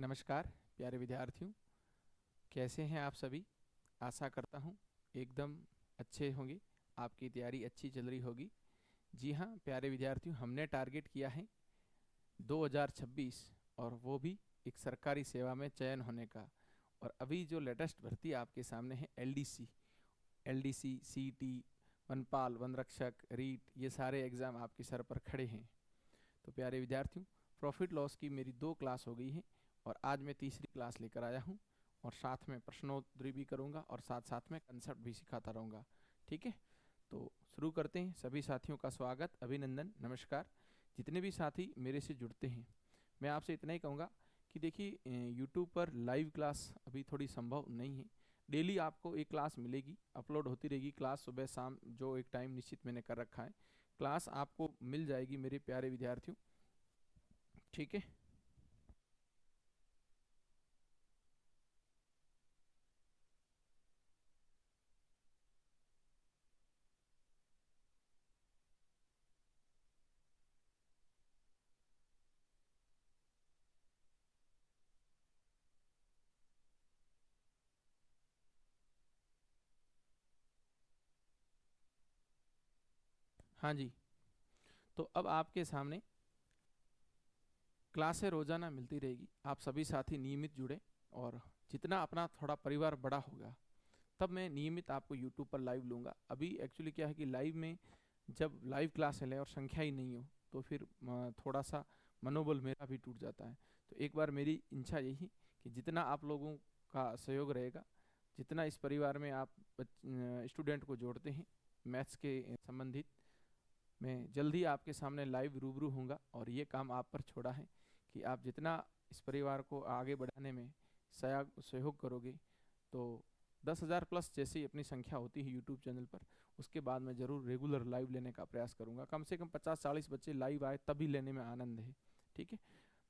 नमस्कार प्यारे विद्यार्थियों, कैसे हैं आप सभी। आशा करता हूँ एकदम अच्छे होंगे, आपकी तैयारी अच्छी चल रही होगी। जी हाँ प्यारे विद्यार्थियों, हमने टारगेट किया है 2026 और वो भी एक सरकारी सेवा में चयन होने का। और अभी जो लेटेस्ट भर्ती आपके सामने है एलडीसी, सीटी, वनपाल, वनरक्षक, रीट, ये सारे एग्ज़ाम आपके सर पर खड़े हैं। तो प्यारे विद्यार्थियों, प्रॉफिट लॉस की मेरी 2 क्लास हो गई है और आज मैं तीसरी क्लास लेकर आया हूँ और साथ में प्रश्नोत्तरी भी करूँगा और साथ साथ में कंसेप्ट भी सिखाता रहूँगा। ठीक है, तो शुरू करते हैं। सभी साथियों का स्वागत, अभिनंदन, नमस्कार। जितने भी साथी मेरे से जुड़ते हैं, मैं आपसे इतना ही कहूँगा कि देखिए यूट्यूब पर लाइव क्लास अभी थोड़ी संभव नहीं है। डेली आपको एक क्लास मिलेगी, अपलोड होती रहेगी क्लास, सुबह शाम, जो एक टाइम निश्चित मैंने कर रखा है। क्लास आपको मिल जाएगी मेरे प्यारे विद्यार्थियों। ठीक है, हाँ जी। तो अब आपके सामने क्लासें रोजाना मिलती रहेगी, आप सभी साथी नियमित जुड़े। और जितना अपना थोड़ा परिवार बड़ा होगा तब मैं नियमित आपको यूट्यूब पर लाइव लूँगा। अभी एक्चुअली क्या है कि लाइव में जब लाइव क्लास ले और संख्या ही नहीं हो तो फिर थोड़ा सा मनोबल मेरा भी टूट जाता है। तो एक बार मेरी इच्छा यही कि जितना आप लोगों का सहयोग रहेगा, जितना इस परिवार में आप स्टूडेंट को जोड़ते हैं मैथ्स के संबंधित, मैं जल्दी आपके सामने लाइव रूबरू होऊंगा। और ये काम आप पर छोड़ा है कि आप जितना इस परिवार को आगे बढ़ाने में सहयोग करोगे, तो 10,000 प्लस जैसे ही अपनी संख्या होती है यूट्यूब चैनल पर, उसके बाद मैं ज़रूर रेगुलर लाइव लेने का प्रयास करूंगा। कम से कम 50-40 बच्चे लाइव आए तभी लेने में आनंद है। ठीक है,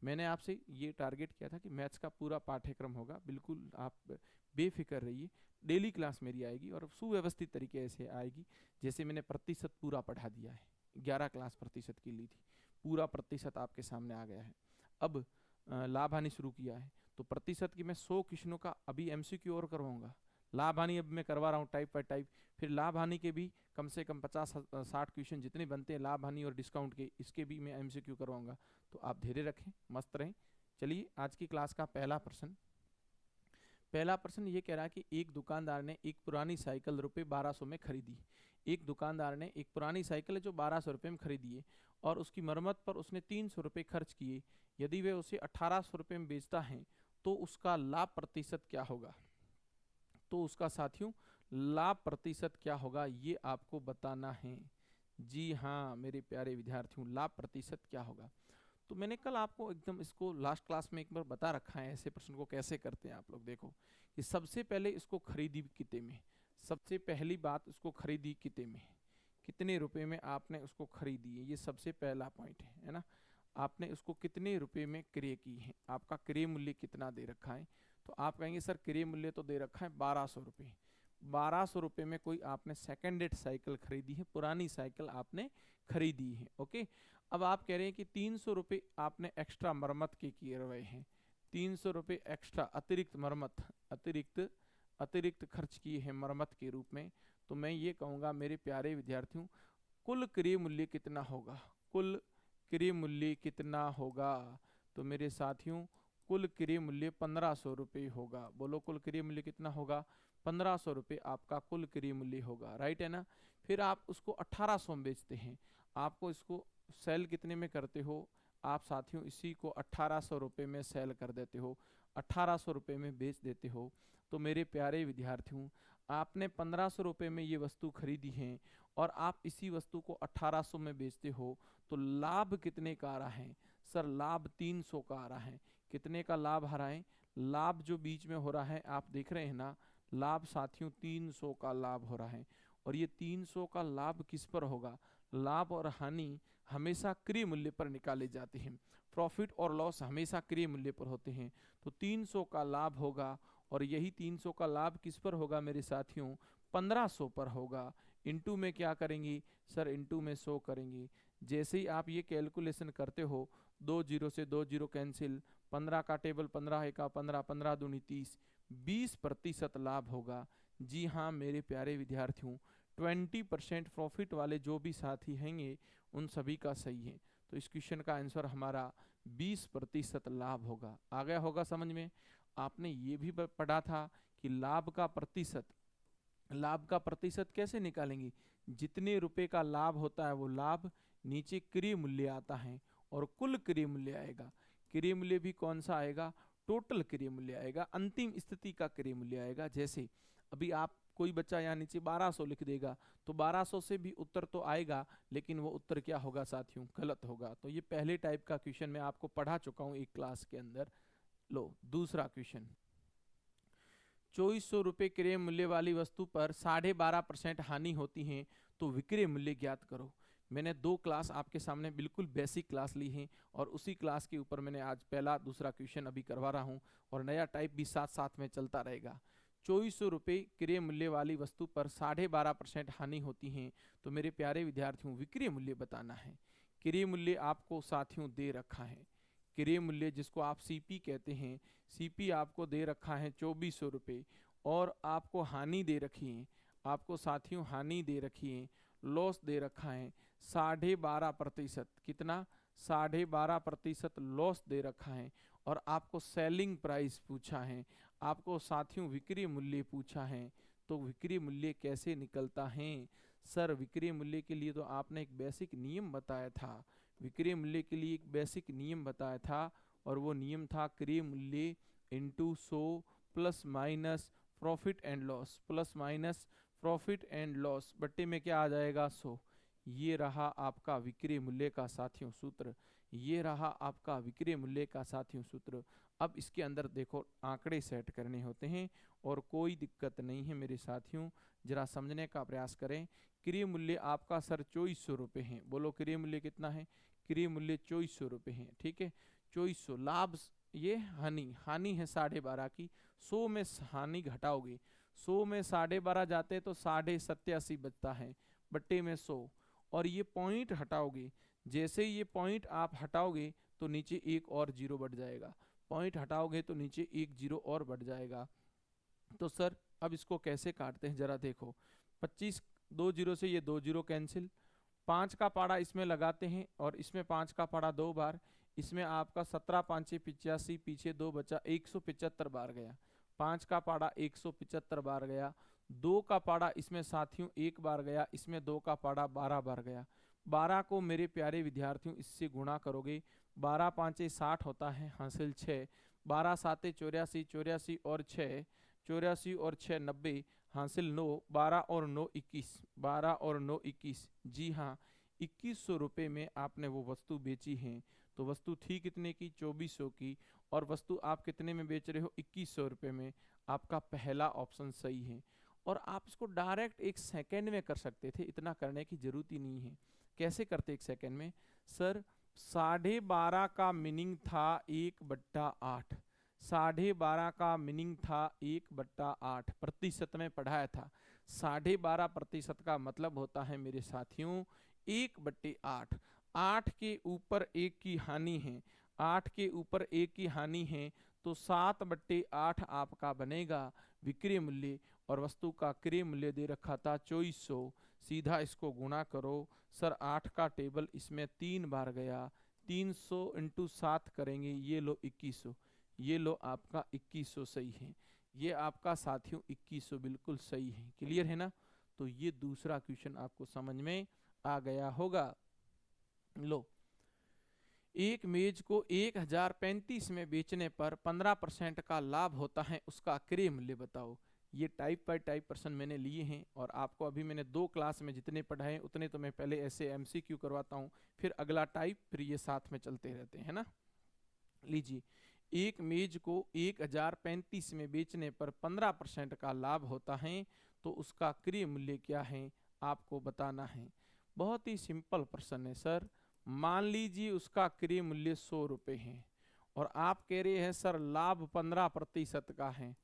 मैंने आपसे ये टारगेट किया था कि मैथ्स का पूरा पाठ्यक्रम होगा, बिल्कुल आप बेफिक्र रहिए। डेली क्लास मेरी आएगी और सुव्यवस्थित तरीके से आएगी। जैसे मैंने प्रतिशत पूरा पढ़ा दिया है, 11 क्लास प्रतिशत की ली थी, पूरा प्रतिशत आपके सामने आ गया है। अब लाभ हानि शुरू किया है, तो प्रतिशत की मैं 100 क्वेश्चनों का अभी एमसीक्यू और करवाऊंगा। लाभ हानि अब मैं करवा रहा हूँ टाइप बाय टाइप, फिर लाभ हानि के भी कम से कम 50-60 क्वेश्चन जितने बनते हैं लाभ हानि और डिस्काउंट के, इसके भी मैं एमसीक्यू करवाऊंगा। तो आप धैर्य रखें, मस्त रहें। चलिए आज की क्लास का पहला प्रश्न ये कह रहा है कि एक दुकानदार ने एक पुरानी साइकिल रुपये 1200 में खरीदी। एक दुकानदार ने एक पुरानी साइकिल है जो 1200 रुपये में खरीदी है और उसकी मरम्मत पर उसने 300 रुपये खर्च किए। यदि वे उसे 1800 रुपये में बेचता है तो उसका लाभ प्रतिशत क्या होगा। तो उसका साथियों लाभ प्रतिशत क्या होगा ये आपको बताना है। जी हाँ मेरे प्यारे विद्यार्थियों, लाभ प्रतिशत क्या होगा। तो मैंने कल आपको एकदम इसको लास्ट क्लास में एक बार बता रखा है, ऐसे प्रश्न को कैसे करते हैं आप लोग। देखो कि सबसे पहले इसको खरीदी कितने में, सबसे पहली बात उसको खरीदी कितने में, कितने रुपए में आपने उसको खरीदी है, ये सबसे पहला पॉइंट है ना। आपने उसको कितने रुपए में क्रय की है, आपका क्रय मूल्य कितना दे रखा है। तो आप कहेंगे सर क्रय मूल्य तो दे रखा है 1200 रुपये। 1200 रुपये में कोई आपने सेकेंड हैंड साइकिल खरीदी है, पुरानी साइकिल आपने खरीदी है। ओके, अब आप कह रहे हैं कि 300 रुपये आपने एक्स्ट्रा मरम्मत के किए हुए हैं, 300 रुपये एक्स्ट्रा अतिरिक्त मरम्मत, अतिरिक्त खर्च किए हैं मरम्मत के रूप में। तो मैं ये कहूँगा मेरे प्यारे विद्यार्थियों, कुल क्रय मूल्य कितना होगा, कुल क्रय मूल्य कितना होगा। तो मेरे साथियों कुल क्रय मूल्य 1500 रुपये होगा। बोलो कुल क्रय मूल्य कितना होगा, 1500 रुपये आपका कुल क्रय मूल्य होगा, राइट है ना। फिर आप उसको 1800 में बेचते हैं, आपको इसको सेल कितने में करते हो आप साथियों, इसी को 1800 रुपये में सेल कर देते हो, 1800 रुपये में बेच देते हो। तो मेरे प्यारे विद्यार्थियों आपने 1500 रुपये में ये वस्तु खरीदी है और आप इसी वस्तु को 1800 में बेचते हो, तो लाभ कितने का आ रहा है। सर लाभ 300 का आ रहा है। कितने का लाभ आ रहा है, लाभ जो बीच में हो रहा है आप देख रहे हैं ना, लाभ साथियों 300 का लाभ हो रहा है। और ये 300 का लाभ किस पर होगा, लाभ और हानि हमेशा क्रय मूल्य पर निकाले जाते हैं, प्रॉफिट और लॉस हमेशा क्रय मूल्य पर होते हैं। तो 300 का लाभ होगा और यही 300 का लाभ किस पर होगा मेरे साथियों, 1500 पर होगा। इनटू में क्या करेंगी सर, इनटू में 100 करेंगी। जैसे ही आप ये कैलकुलेशन करते हो दो जीरो से दो जीरो कैंसिल, 15 का टेबल 15 एका 15, 15 दूनी 30, 20% लाभ होगा। जी हाँ मेरे प्यारे विद्यार्थियों, 20% प्रॉफिट वाले जो भी साथी हैंगे उन सभी का सही है। तो इस क्वेश्चन का आंसर हमारा 20% लाभ होगा। आ गया होगा समझ में। आपने ये भी पढ़ा था कि लाभ का प्रतिशत कैसे निकालेंगे। जितने रुपए का लाभ होता है वो लाभ, नीचे क्रय मूल्य आता है और कुल क्रय मूल्य आएगा। क्रय मूल्य भी कौन सा आएगा, टोटल क्रय मूल्य आएगा, अंतिम स्थिति का क्रय मूल्य आएगा। जैसे अभी आप कोई बच्चा यहाँ नीचे 1200 लिख देगा तो 1200 से भी उत्तर तो आएगा, लेकिन वो उत्तर क्या होगा साथियों, गलत होगा। तो ये पहले टाइप का क्वेश्चन मैं आपको पढ़ा चुका हूँ एक क्लास के अंदर। लो दूसरा क्वेश्चन, 2400 रुपये क्रय मूल्य वाली वस्तु पर 12.5% हानि होती है तो विक्रय मूल्य ज्ञात करो। मैंने दो क्लास आपके सामने बिल्कुल बेसिक क्लास ली है और उसी क्लास के ऊपर मैंने आज पहला दूसरा क्वेश्चन अभी करवा रहा हूँ और नया टाइप भी साथ साथ में चलता रहेगा। 2400 रुपये क्रय मूल्य वाली वस्तु पर 12.5% हानि होती है तो मेरे प्यारे विद्यार्थियों विक्रय मूल्य बताना है। क्रय मूल्य आपको साथियों दे रखा है, क्रय मूल्य जिसको आप सीपी कहते हैं, सीपी आपको दे रखा है 2400 रुपये और आपको हानि दे रखी है, आपको साथियों हानि दे रखी है, लॉस दे रखा है 12.5%। कितना, 12.5% लॉस दे रखा है। और आपको सेलिंग प्राइस पूछा है, आपको साथियों विक्रय मूल्य पूछा है। तो विक्रय मूल्य कैसे निकलता है सर, विक्रय मूल्य के लिए तो आपने एक बेसिक नियम बताया था, विक्रय मूल्य के लिए एक बेसिक नियम बताया था और वो नियम था क्रय मूल्य into 100 plus minus profit and loss, plus minus profit and loss बट्टे में क्या आ जाएगा 100। ये रहा आपका विक्रय मूल्य का साथियों सूत्र, ये रहा आपका विक्रय मूल्य का साथियों सूत्र। अब इसके अंदर देखो आंकड़े सेट करने होते हैं और कोई दिक्कत नहीं है मेरे साथियों, जरा समझने का प्रयास करें। क्रय मूल्य आपका सर 2400 रुपये है, बोलो क्रय मूल्य कितना है, क्रय मूल्य 2400 रुपये है, ठीक है 2400। लाभ ये हानि है 12.5 की, 100 में हानि घटाओगे, 100 में 12.5 जाते तो 87.5 बचता है बट्टे में 100 और ये पॉइंट हटाओगे, जैसे ये पॉइंट आप हटाओगे तो नीचे एक और जीरो बढ़ जाएगा, पॉइंट हटाओगे तो नीचे एक जीरो और बढ़ जाएगा। तो सर अब इसको कैसे काटते हैं जरा देखो, 25 दो जीरो से ये दो जीरो कैंसिल, 5 का पाड़ा इसमें लगाते हैं और इसमें 5 का पाड़ा 2 बार, इसमें आपका 17 5 85, पीछे 2 बचा 175 बार गया, 5 का पाड़ा 175 बार गया, 2 का पाड़ा इसमें साथियों 1 बार गया, इसमें 2 का पाड़ा 12 बार गया। 12 को मेरे प्यारे विद्यार्थियों इससे गुणा करोगे, 12 5 60 होता है, हासिल 6, 12 7 84, 84 और 6, 84 और 6 90, हासिल 9, 12 और 9 21, 12 और 9 21। जी हाँ 2100 रुपये में आपने वो वस्तु बेची है। तो वस्तु थी कितने की, 2400 की, और वस्तु आप कितने में बेच रहे हो, 2100 रुपये में। आपका पहला ऑप्शन सही है। और आप इसको डायरेक्ट एक सेकेंड में कर सकते थे, इतना करने की जरूरत ही नहीं है। कैसे करते एक सेकेंड में सर, 12.5 का मीनिंग था 1/8, 12.5 का मीनिंग था 1/8, प्रतिशत में पढ़ाया था। 12.5% का मतलब होता है मेरे साथियों 1/8, 8 के ऊपर 1 की हानि है, 8 के ऊपर 1 की हानि है तो 7/8 आपका बनेगा विक्रय मूल्य। और वस्तु का क्रय मूल्य दे रखा था 2400, सीधा इसको गुणा करो सर, 8 का टेबल इसमें 3 बार गया, 300 इंटू 7 करेंगे, ये लो 2100, ये लो आपका 2100 सही है, ये आपका साथियों 2100 बिल्कुल सही है। क्लियर है ना। तो ये दूसरा क्वेश्चन आपको समझ में आ गया होगा। लो, एक मेज को 1035 में बेचने पर 15% का लाभ होता है, उसका क्रय मूल्य बताओ। ये टाइप बाय टाइप प्रश्न मैंने लिए हैं और आपको अभी मैंने 2 क्लास में जितने पढ़ाए उतने तो मैं पहले ऐसे एमसीक्यू करवाता हूँ, फिर अगला टाइप, फिर ये साथ में चलते रहते हैं ना। लीजिए, एक मेज को 1035 में बेचने पर 15% का लाभ होता है तो उसका क्रय मूल्य क्या है आपको बताना है। बहुत ही सिंपल प्रश्न है सर। मान लीजिए उसका क्रय मूल्य 100 रुपये है और आप कह रहे हैं सर लाभ 15% का है,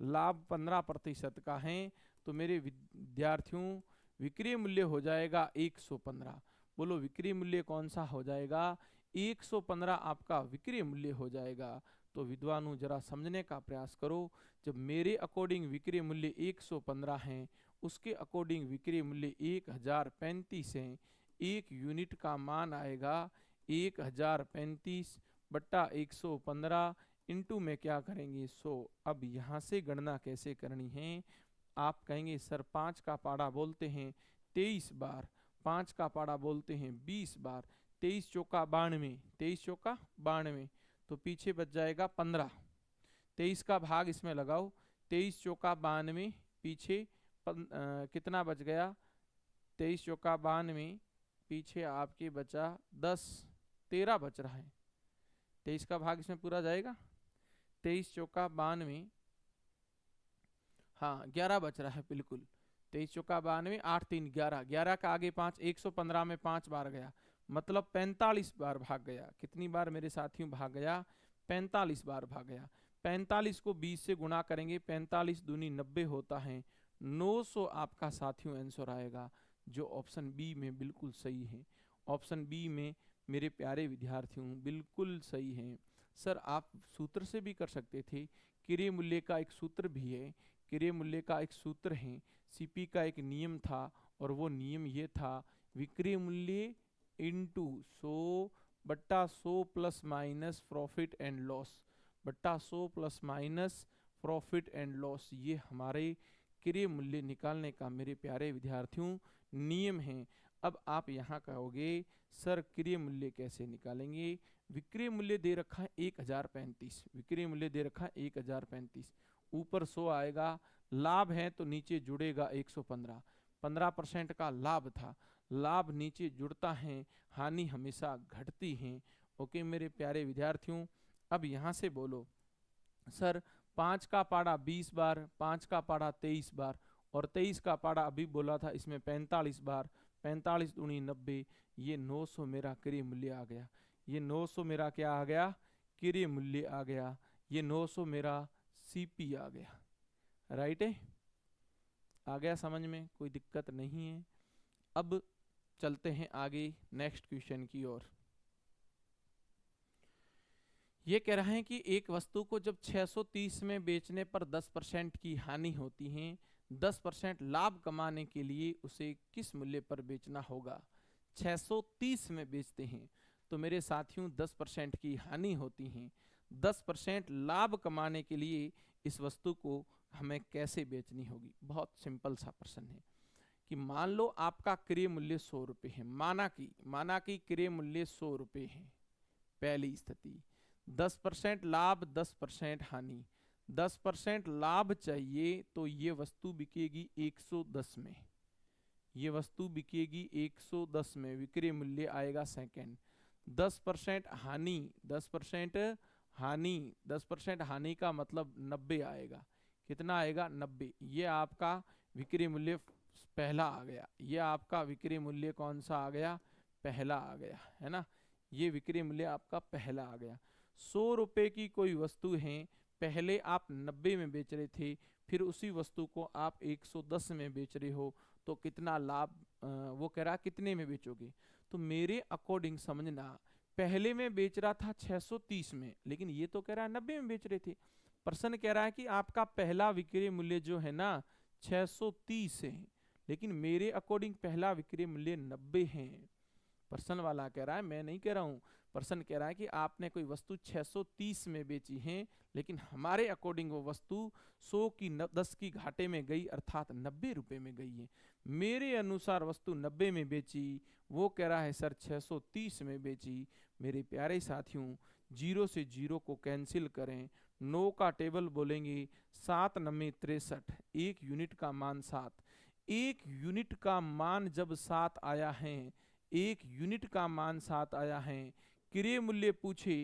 लाभ 15% का है, तो मेरे विद्यार्थियों विक्रय मूल्य हो जाएगा 115। बोलो विक्रय मूल्य कौन सा हो जाएगा, 115 आपका विक्रय मूल्य हो जाएगा। तो विद्वानों जरा समझने का प्रयास करो, जब मेरे अकॉर्डिंग विक्रय मूल्य 115 हैं, उसके अकॉर्डिंग विक्रय मूल्य 1035 है, एक यूनिट का मान आएगा 1035 बट्टा 115 इंटू में क्या करेंगे 100। अब यहाँ से गणना कैसे करनी है? आप कहेंगे सर 5 का पाड़ा बोलते हैं 23 बार, 5 का पाड़ा बोलते हैं 20 बार, 23 चौका 92, 23 चौका 92, तो पीछे बच जाएगा 15। 23 का भाग इसमें लगाओ, 23 चौका 92, पीछे कितना बच गया? 23 चौका 92, पीछे आपके बचा 10, 13 बच रहा है। 23 का भाग इसमें पूरा जाएगा, 23 चौका 92, हाँ 11 बच रहा है बिल्कुल। 23 चौका 92, 8 3 11, 11 का आगे 5, 115 में 5 बार गया, मतलब 45 बार भाग गया। कितनी बार मेरे साथियों भाग गया? 45 बार भाग गया। 45 को 20 से गुणा करेंगे, 45 दूनी 90 होता है, 900 आपका साथियों आंसर आएगा, जो ऑप्शन बी में बिल्कुल सही है। ऑप्शन बी में मेरे प्यारे विद्यार्थियों बिल्कुल सही है। सर आप सूत्र से भी कर सकते थे, क्रय मूल्य का एक सूत्र भी है, क्रय मूल्य का एक सूत्र है, सीपी का एक नियम था, और वो नियम ये था विक्रय मूल्य इंटू 100 बट्टा 100 plus minus profit and loss, बट्टा 100 plus minus profit and loss. ये हमारे क्रय मूल्य निकालने का मेरे प्यारे विद्यार्थियों नियम है। अब आप यहाँ कहोगे सर क्रय मूल्य कैसे निकालेंगे? विक्रय मूल्य दे रखा है 1035, विक्रय मूल्य दे रखा है 1035, ऊपर 100 आएगा, लाभ है तो नीचे जुड़ेगा 115, 15% का लाभ था, लाभ नीचे जुड़ता है, हानि हमेशा घटती है। ओके मेरे प्यारे विद्यार्थियों, अब यहाँ से बोलो सर 5 का पाड़ा 20 बार, 5 का पाड़ा 23 बार, और 23 का पाड़ा अभी बोला था इसमें 45 बार, 45 दूनी 90, ये 900 मेरा क्रय मूल्य आ गया। ये 900 मेरा क्या आ गया? क्रय मूल्य आ गया। ये 900 मेरा सीपी आ गया। राइट है? आ गया समझ में? कोई दिक्कत नहीं है। अब चलते हैं आगे नेक्स्ट क्वेश्चन की ओर। ये कह रहा है कि एक वस्तु को जब 630 में बेचने पर 10% की हानि होती है, 10% लाभ कमाने के लिए उसे किस मूल्य पर बेचना होगा? 630 में बेचते हैं तो मेरे साथियों 10% की हानि होती है, 10% लाभ कमाने के लिए इस वस्तु को हमें कैसे बेचनी होगी? बहुत सिंपल सा प्रश्न है कि मान लो आपका क्रय मूल्य 100 रुपये है, माना कि क्रय मूल्य 100 रुपये है। पहली स्थिति 10% लाभ 10% हानि, 10% लाभ चाहिए तो ये वस्तु बिकेगी 110 में, ये वस्तु बिकेगी 110 में, विक्रय मूल्य आएगा सेकंड। 10% हानि, 10% हानि, 10% हानि का मतलब 90 आएगा। कितना आएगा? 90। ये आपका विक्रय मूल्य पहला आ गया, ये आपका विक्रय मूल्य कौन सा आ गया? पहला आ गया, है ना? ये विक्रय मूल्य आपका पहला आ गया। 100 रुपए की कोई वस्तु है, पहले आप 90 में बेच रहे थे, फिर उसी वस्तु को आप 110 में बेच रहे हो, तो कितना लाभ? वो कह रहा कितने में बेचोगे? तो मेरे अकॉर्डिंग समझना, पहले में बेच रहा था 630 में, लेकिन ये तो कह रहा है 90 में बेच रहे थे। प्रश्न कह रहा है कि आपका पहला विक्रय मूल्य जो है ना 630 है, लेकिन मेरे अकॉर्डिंग पहला विक्रय मूल्य 90 है। प्रश्न वाला कह रहा है, मैं नहीं कह रहा हूं, प्रश्न कह रहा है कि आपने कोई वस्तु 630 में बेची है, लेकिन हमारे अकॉर्डिंग वो वस्तु 100 की 10 की घाटे में गई, अर्थात 90 रुपए में गई है। मेरे अनुसार वस्तु 90 में बेची, वो कह रहा है सर 630 में बेची। मेरे प्यारे साथियों, 0 से 0 को कैंसिल करें, 9 का टेबल बोलेंगे, 7 9 63, 1 यूनिट का मान 7, 1 यूनिट का मान जब 7 आया है, 1 यूनिट का मान 7 आया है, क्रय मूल्य पूछे,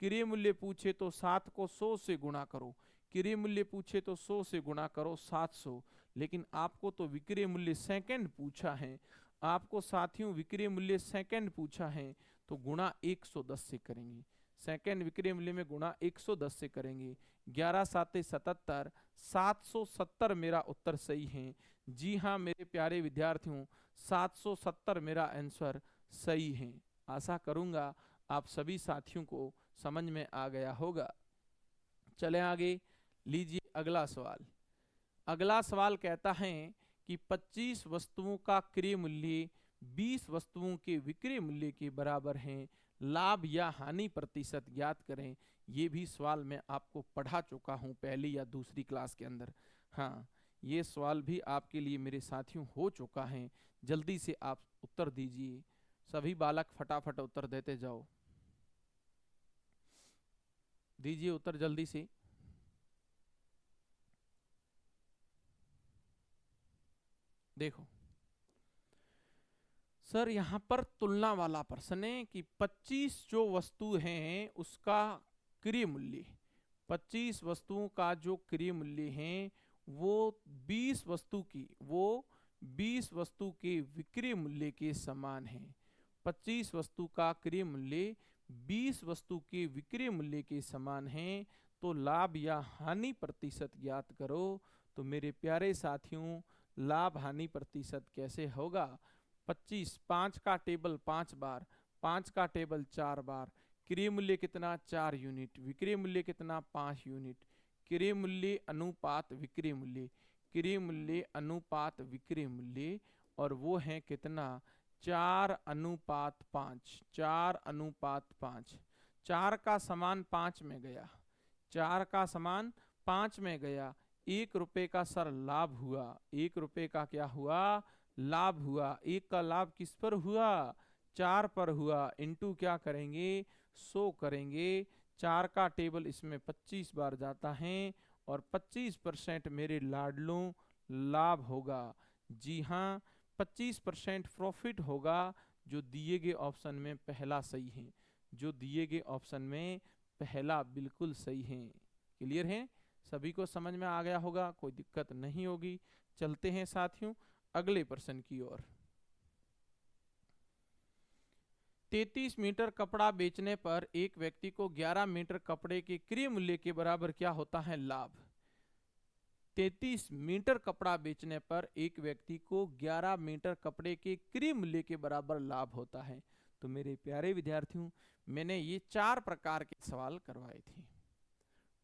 क्रय मूल्य पूछे तो 7 को 100 से गुणा करो, क्रय मूल्य पूछे तो 100 से गुणा करो 700, लेकिन आपको तो विक्रय मूल्य सेकंड पूछा है, आपको साथियों विक्रय मूल्य सेकंड पूछा है, तो गुणा 110 से करेंगे, सेकंड विक्रय मूल्य में गुणा 110 से करेंगे। 11 7 77, 770 मेरा उत्तर सही है। जी हाँ मेरे प्यारे विद्यार्थियों, 770 मेरा आंसर सही है। आशा करूंगा आप सभी साथियों को समझ में आ गया होगा। चले आगे, लीजिए अगला सवाल। अगला सवाल कहता है कि 25 वस्तुओं का क्रय मूल्य 20 वस्तुओं के विक्रय मूल्य के बराबर है, लाभ या हानि प्रतिशत ज्ञात करें। ये भी सवाल मैं आपको पढ़ा चुका हूं पहली या दूसरी क्लास के अंदर। हाँ, ये सवाल भी आपके लिए मेरे साथियों हो चुका है। जल्दी से आप उत्तर दीजिए, सभी बालक फटाफट उत्तर देते जाओ, दीजिए उत्तर जल्दी से। देखो सर, यहाँ पर तुलना वाला प्रश्न है कि 25 जो वस्तु हैं उसका क्रय मूल्य, 25 वस्तुओं का जो क्रय मूल्य है वो 20 वस्तु की, वो 20 वस्तु के विक्रय मूल्य के समान है। 25 वस्तु का क्रय मूल्य 20 वस्तु के विक्रय मूल्य के समान है, तो लाभ या हानि प्रतिशत ज्ञात करो। तो मेरे प्यारे साथियों, लाभ हानि प्रतिशत कैसे होगा? 25, 5 का टेबल 5 बार, 5 का टेबल 4 बार, क्रय मूल्य कितना? 4 यूनिट, विक्रय मूल्य कितना? 5 यूनिट। क्रय मूल्य अनुपात विक्रय मूल्य, क्रय मूल्य अनुपात विक्रय मूल्य, और वो है कितना? 4:5, 4:5। 4 का समान 5 में गया, 4 का समान 5 में गया। 1 रुपए का सर लाभ हुआ, 1 रुपए का क्या हुआ? लाभ हुआ। 1 का लाभ किस पर हुआ? 4 पर हुआ। इनटू क्या करेंगे? 100 करेंगे। 4 का टेबल इसमें 25 बार जाता है, और 25% मेरे लाडलों लाभ होगा। जी हाँ, 25% प्रॉफिट होगा, जो दिए गए ऑप्शन में पहला सही है, जो दिए गए ऑप्शन में पहला बिल्कुल सही है। क्लियर है? सभी को समझ में आ गया होगा, कोई दिक्कत नहीं होगी। चलते हैं साथियों अगले प्रश्न की ओर। 33 मीटर कपड़ा बेचने पर एक व्यक्ति को 11 मीटर कपड़े के क्रय मूल्य के बराबर क्या होता है? लाभ। 33 मीटर कपड़ा बेचने पर एक व्यक्ति को 11 मीटर कपड़े के क्रय मूल्य के बराबर लाभ होता है। तो मेरे प्यारे विद्यार्थियों, मैंने ये 4 प्रकार के सवाल करवाए थे।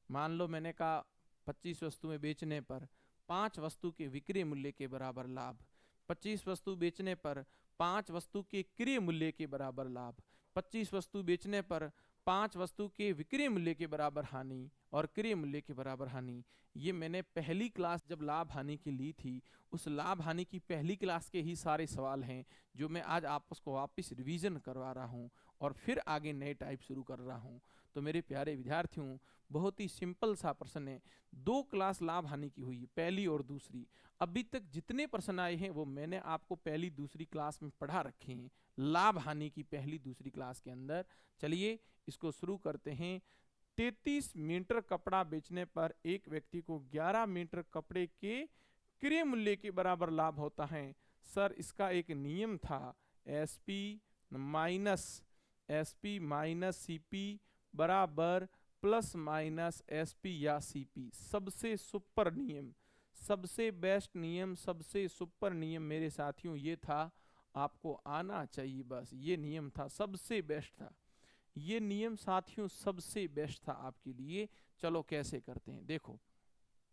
मान लो मैंने कहा 25 वस्तुएं बेचने पर 5 वस्तु के विक्रय मूल्य के बराबर लाभ, 25 वस्तु बेचने पर 5 वस्तु के क्रय मूल्य के बराबर लाभ, 25 वस्तु बेचने पर 5 वस्तु के विक्रय मूल्य के बराबर हानि और क्रय मूल्य के बराबर हानि। ये मैंने पहली क्लास जब लाभ हानि की ली थी, उस लाभ हानि की पहली क्लास के ही सारे सवाल हैं, जो मैं आज आपको वापस रिवीजन करवा रहा हूँ और फिर आगे नए टाइप शुरू कर रहा हूँ। तो मेरे प्यारे विद्यार्थियों, बहुत ही सिंपल सा प्रश्न है। 2 क्लास लाभ हानि की हुई, पहली और दूसरी। अभी तक जितने प्रश्न आए हैं वो मैंने आपको पहली दूसरी क्लास में पढ़ा रखे हैं, लाभ हानि की पहली दूसरी क्लास के अंदर। चलिए इसको शुरू करते हैं। 33 मीटर कपड़ा बेचने पर एक व्यक्ति को 11 मीटर कपड़े के क्रय मूल्य के बराबर लाभ होता है। सर, इसका एक नियम था, एसपी माइनस सीपी बराबर प्लस माइनस एसपी या सीपी। सबसे सुपर नियम, सबसे बेस्ट नियम, सबसे सुपर नियम मेरे साथियों ये था, आपको आना चाहिए बस। ये नियम था, सबसे बेस्ट था ये नियम साथियों, सबसे बेस्ट था आपके लिए। चलो कैसे करते हैं, देखो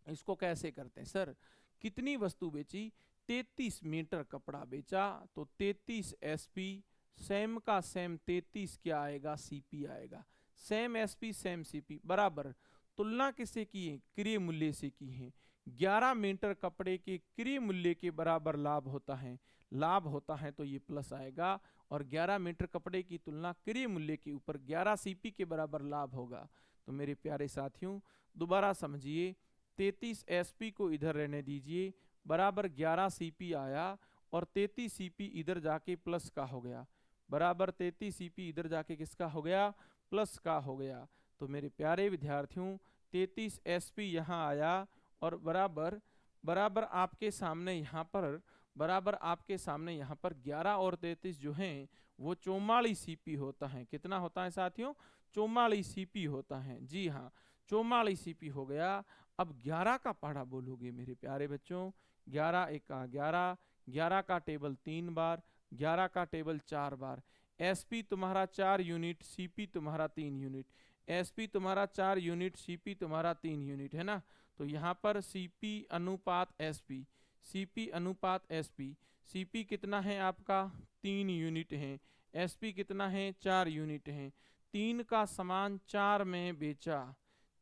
इसको कैसे करते हैं। सर, कितनी वस्तु बेची? 33 मीटर कपड़ा बेचा, तो 33 एसपी, सेम का सेम 33 क्या आएगा? सीपी आएगा। सेम एसपी सेम सीपी बराबर, तुलना किससे की है? क्रय मूल्य से की है। 11 मीटर कपड़े के क्रय मूल्य के बराबर लाभ होता है, लाभ होता है तो ये प्लस आएगा, और 11 मीटर कपड़े की तुलना क्रय मूल्य के ऊपर 11 सीपी के बराबर लाभ होगा। तो मेरे प्यारे साथियों दोबारा समझिए, 33 एसपी को इधर रहने दीजिए, बराबर 11 सीपी आया, और 33 सीपी इधर जाके प्लस का हो गया, बराबर 33 सीपी इधर जाके किसका हो गया? प्लस का हो गया। तो मेरे प्यारे विद्यार्थियों 33 एसपी यहाँ आया, और बराबर बराबर आपके सामने यहाँ पर, बराबर आपके सामने यहाँ पर 11 और 33 जो हैं वो 44 सीपी होता है। कितना होता है साथियों? 44 सीपी होता है। जी हाँ, 44 सीपी हो गया। अब 11 का पहाड़ा बोलोगे मेरे प्यारे बच्चों, 11 1 11, 11 का टेबल 3 बार, 11 का टेबल 4 बार, एसपी तुम्हारा 4 यूनिट, सीपी तुम्हारा 3 यूनिट, एसपी तुम्हारा 4 यूनिट, सीपी तुम्हारा 3 यूनिट, है ना। तो यहाँ पर सीपी अनुपात एसपी, सीपी अनुपात एसपी, सीपी कितना है आपका 3 यूनिट है, एसपी कितना है 4 यूनिट है। 3 का समान 4 में बेचा,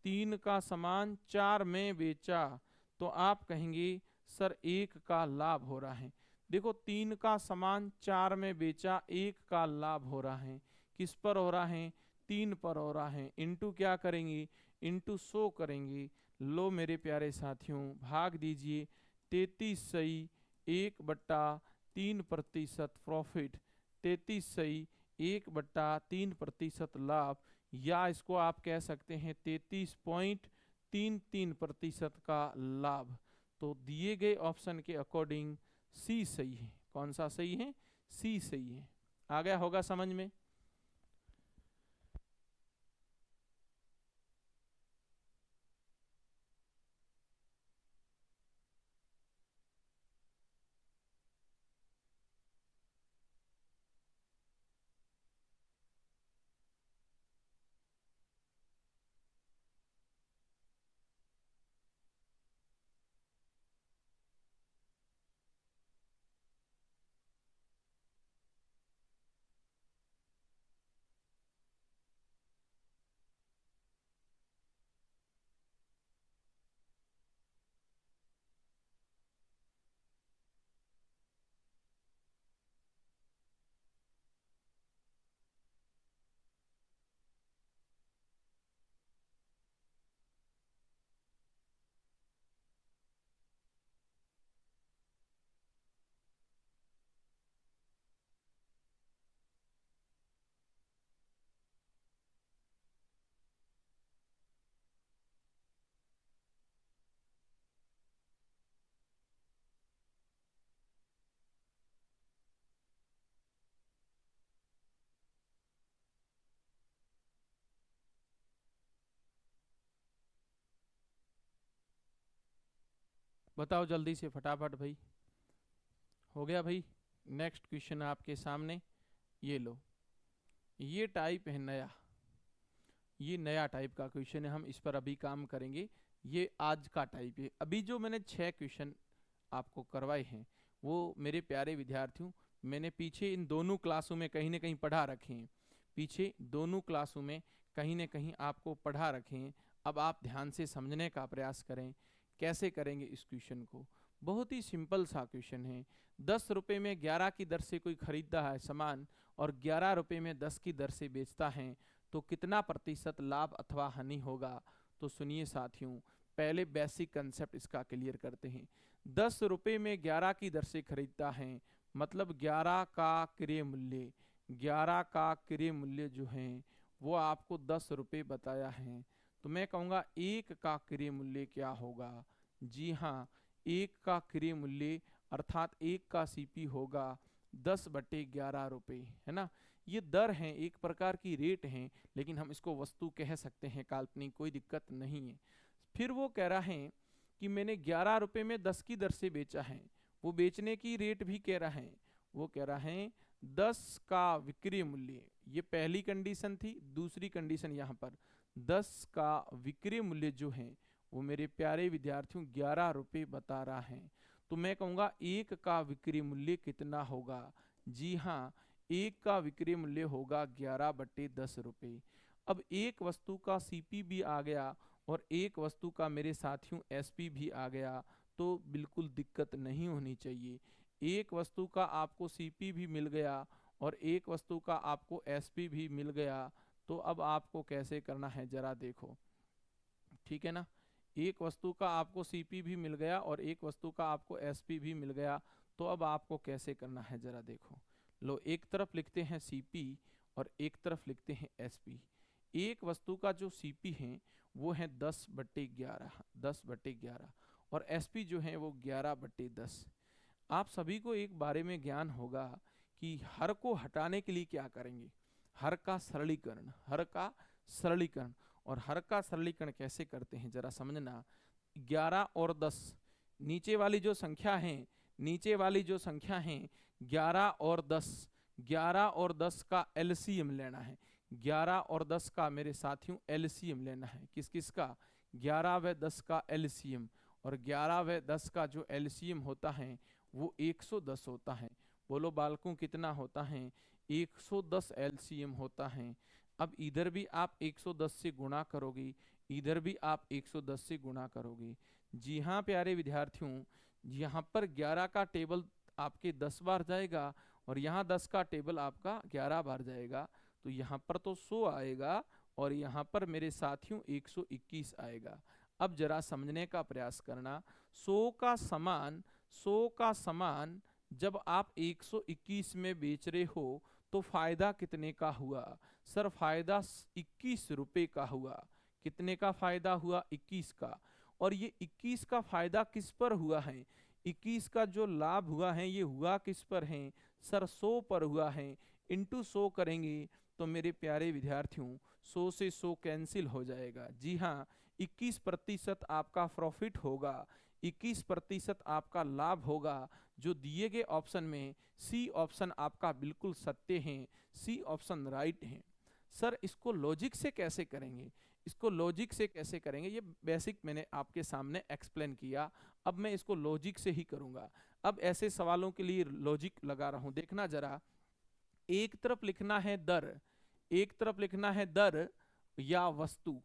3 का समान 4 में बेचा, तो आप कहेंगे सर 1 का लाभ हो रहा है। देखो 3 का समान 4 में बेचा, 1 का लाभ हो रहा है, किस पर हो रहा है 3 पर हो रहा है। इनटू क्या करेंगे, इनटू 100 करेंगे। लो मेरे प्यारे साथियों भाग दीजिए, 33 सही 1/3% प्रॉफिट, 33 सही 1/3% लाभ, या इसको आप कह सकते हैं 33.33% का लाभ। तो दिए गए ऑप्शन के अकॉर्डिंग सी सही है। कौन सा सही है, सी सही है। आ गया होगा समझ में। बताओ जल्दी से फटाफट भाई। हो गया भाई। नेक्स्ट क्वेश्चन आपके सामने, ये लो, ये टाइप है नया, ये नया टाइप का क्वेश्चन है, हम इस पर अभी काम करेंगे। ये आज का टाइप है। अभी जो मैंने 6 क्वेश्चन आपको करवाए हैं वो मेरे प्यारे विद्यार्थियों मैंने पीछे इन दोनों क्लासों में कहीं ना कहीं पढ़ा रखे हैं, पीछे दोनों क्लासों में कहीं ना कहीं आपको पढ़ा रखे हैं। अब आप ध्यान से समझने का प्रयास करें। कैसे करेंगे इस क्वेश्चन को, बहुत ही सिंपल सा क्वेश्चन है। 10 रुपये में 11 की दर से कोई खरीदता है सामान और 11 रुपये में 10 की दर से बेचता है, तो कितना प्रतिशत लाभ अथवा हानि होगा। तो सुनिए साथियों, पहले बेसिक कंसेप्ट इसका क्लियर करते हैं। 10 रुपये में 11 की दर से खरीदता है, मतलब 11 का क्रय मूल्य, 11 का क्रय मूल्य जो है वो आपको 10 रुपये बताया है। तो मैं कहूँगा 1 का क्रय मूल्य क्या होगा। जी हाँ, 1 का क्रय मूल्य अर्थात 1 का सीपी होगा 10/11 रुपये, है ना। ये दर हैं, एक प्रकार की रेट हैं, लेकिन हम इसको वस्तु कह सकते हैं, काल्पनिक, कोई दिक्कत नहीं है। फिर वो कह रहा है कि मैंने 11 रुपये में 10 की दर से बेचा है, वो बेचने की रेट भी कह रहा है, वो कह रहा है 10 का विक्रय मूल्य, ये पहली कंडीशन थी। दूसरी कंडीशन यहाँ पर 10 का विक्रय मूल्य जो है वो मेरे प्यारे विद्यार्थियों 11 रुपये बता रहा है। तो मैं कहूँगा 1 का विक्रय मूल्य कितना होगा। जी हाँ, 1 का विक्रय मूल्य होगा 11/10 रुपये। अब एक वस्तु का सीपी भी आ गया और एक वस्तु का मेरे साथियों एसपी भी आ गया, तो बिल्कुल दिक्कत नहीं होनी चाहिए। एक वस्तु का आपको सीपी भी मिल गया और एक वस्तु का आपको एसपी भी मिल गया, तो अब आपको कैसे करना है जरा देखो, ठीक है ना। एक वस्तु का आपको सीपी भी मिल गया और एक वस्तु का आपको एसपी भी मिल गया, तो अब आपको कैसे करना है जरा देखो। लो, एक तरफ लिखते हैं सीपी और एक तरफ लिखते हैं एसपी। एक वस्तु का जो सीपी है वो है 10/11, 10/11, और एसपी जो है वो 11/10। आप सभी को एक बारे में ज्ञान होगा कि हर को हटाने के लिए क्या करेंगे, हर का सरलीकरण, हर का सरलीकरण। और हर का सरलीकरण कैसे करते हैं जरा समझना। 11 और 10, नीचे वाली जो संख्या है, नीचे वाली जो संख्या है 11 और 10, 11 और 10 का एलसीएम लेना है। 11 और 10 का मेरे साथियों एलसीएम लेना है। किस किस का? 11 व 10 का एलसीएम। और 11 व 10 का जो एलसीएम होता है वो 110 होता है। बोलो बालकों कितना होता है? 110 एलसीएम होता है। अब इधर भी आप 110 से गुणा करोगे, इधर भी आप 110 से गुणा करोगे। जी हाँ प्यारे विद्यार्थियों, यहाँ पर 11 का टेबल आपके 10 बार जाएगा और यहाँ 10 का टेबल आपका 11 बार जाएगा, तो यहाँ पर तो 100 आएगा और यहाँ पर मेरे साथियों 121 आएगा। अब जरा समझने का प्रयास करना, 100 का समान जब आप 121 में बेच रहे हो तो फायदा कितने का हुआ? सर फायदा 21 रुपए का हुआ। कितने का फायदा हुआ? 21 का। और ये 21 का फायदा किस पर हुआ है? 21 का जो लाभ हुआ है ये हुआ किस पर है? सर 100 पर हुआ है। इंटू 100 करेंगे तो मेरे प्यारे विद्यार्थियों 100 से 100 कैंसिल हो जाएगा। जी हाँ, 21% आपका प्रॉफिट होगा, 21% आपका लाभ होगा। जो दिए गए ऑप्शन में सी ऑप्शन आपका बिल्कुल सत्य है, सी ऑप्शन राइट है। सर इसको लॉजिक से कैसे करेंगे? इसको लॉजिक से कैसे करेंगे? ये बेसिक मैंने आपके सामने एक्सप्लेन किया, अब मैं इसको लॉजिक से ही करूंगा। अब ऐसे सवालों के लिए लॉजिक लगा रहा हूं, देखना जरा। एक तरफ लिखना है दर, एक तरफ लिखना है दर या वस्तु,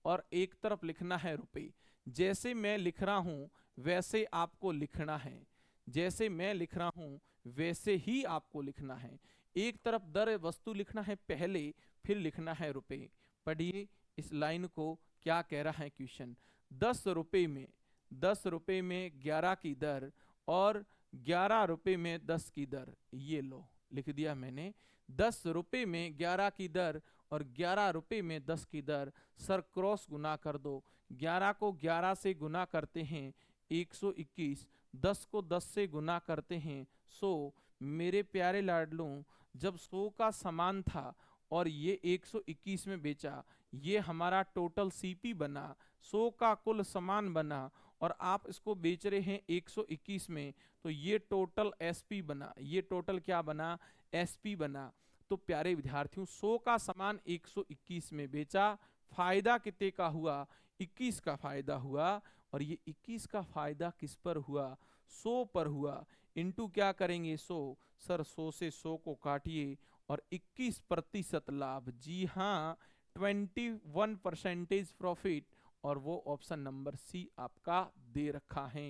और एक तरफ लिखना है रुपए। जैसे मैं लिख रहा हूं वैसे आपको लिखना है, जैसे मैं लिख रहा हूं वैसे ही आपको लिखना है। एक तरफ दर वस्तु लिखना है पहले, फिर लिखना है रुपए। पढ़िए इस लाइन को, क्या कह रहा है क्वेश्चन। 10 रुपए में, 10 रुपए में 11 की दर और 11 रुपए में 10 की दर। ये लो लिख दिया मैंने, 10 रुपए में 11 की दर और 11 रुपए में 10 की दर। सर क्रॉस गुना कर दो, 11 को 11 से गुना करते हैं 121, 10 को 10 से गुना करते हैं 100। मेरे प्यारे लाडलों, जब 100 का समान था और ये 121 में बेचा, ये हमारा टोटल सीपी बना, 100 का कुल समान बना, और आप इसको बेच रहे हैं 121 में, तो ये टोटल एसपी बना। ये टोटल क्या बना? एसपी बना। तो प्यारे विद्यार्थियों 100 का समान 121 में बेचा, फायदा कितने का हुआ? 21 का फायदा हुआ। और ये 21 का फायदा किस पर हुआ? 100 पर हुआ। इंटू क्या करेंगे? 100। सर 100 से 100 को काटिए और 21% लाभ। जी हाँ, 21% प्रॉफिट, और वो ऑप्शन नंबर सी आपका दे रखा है।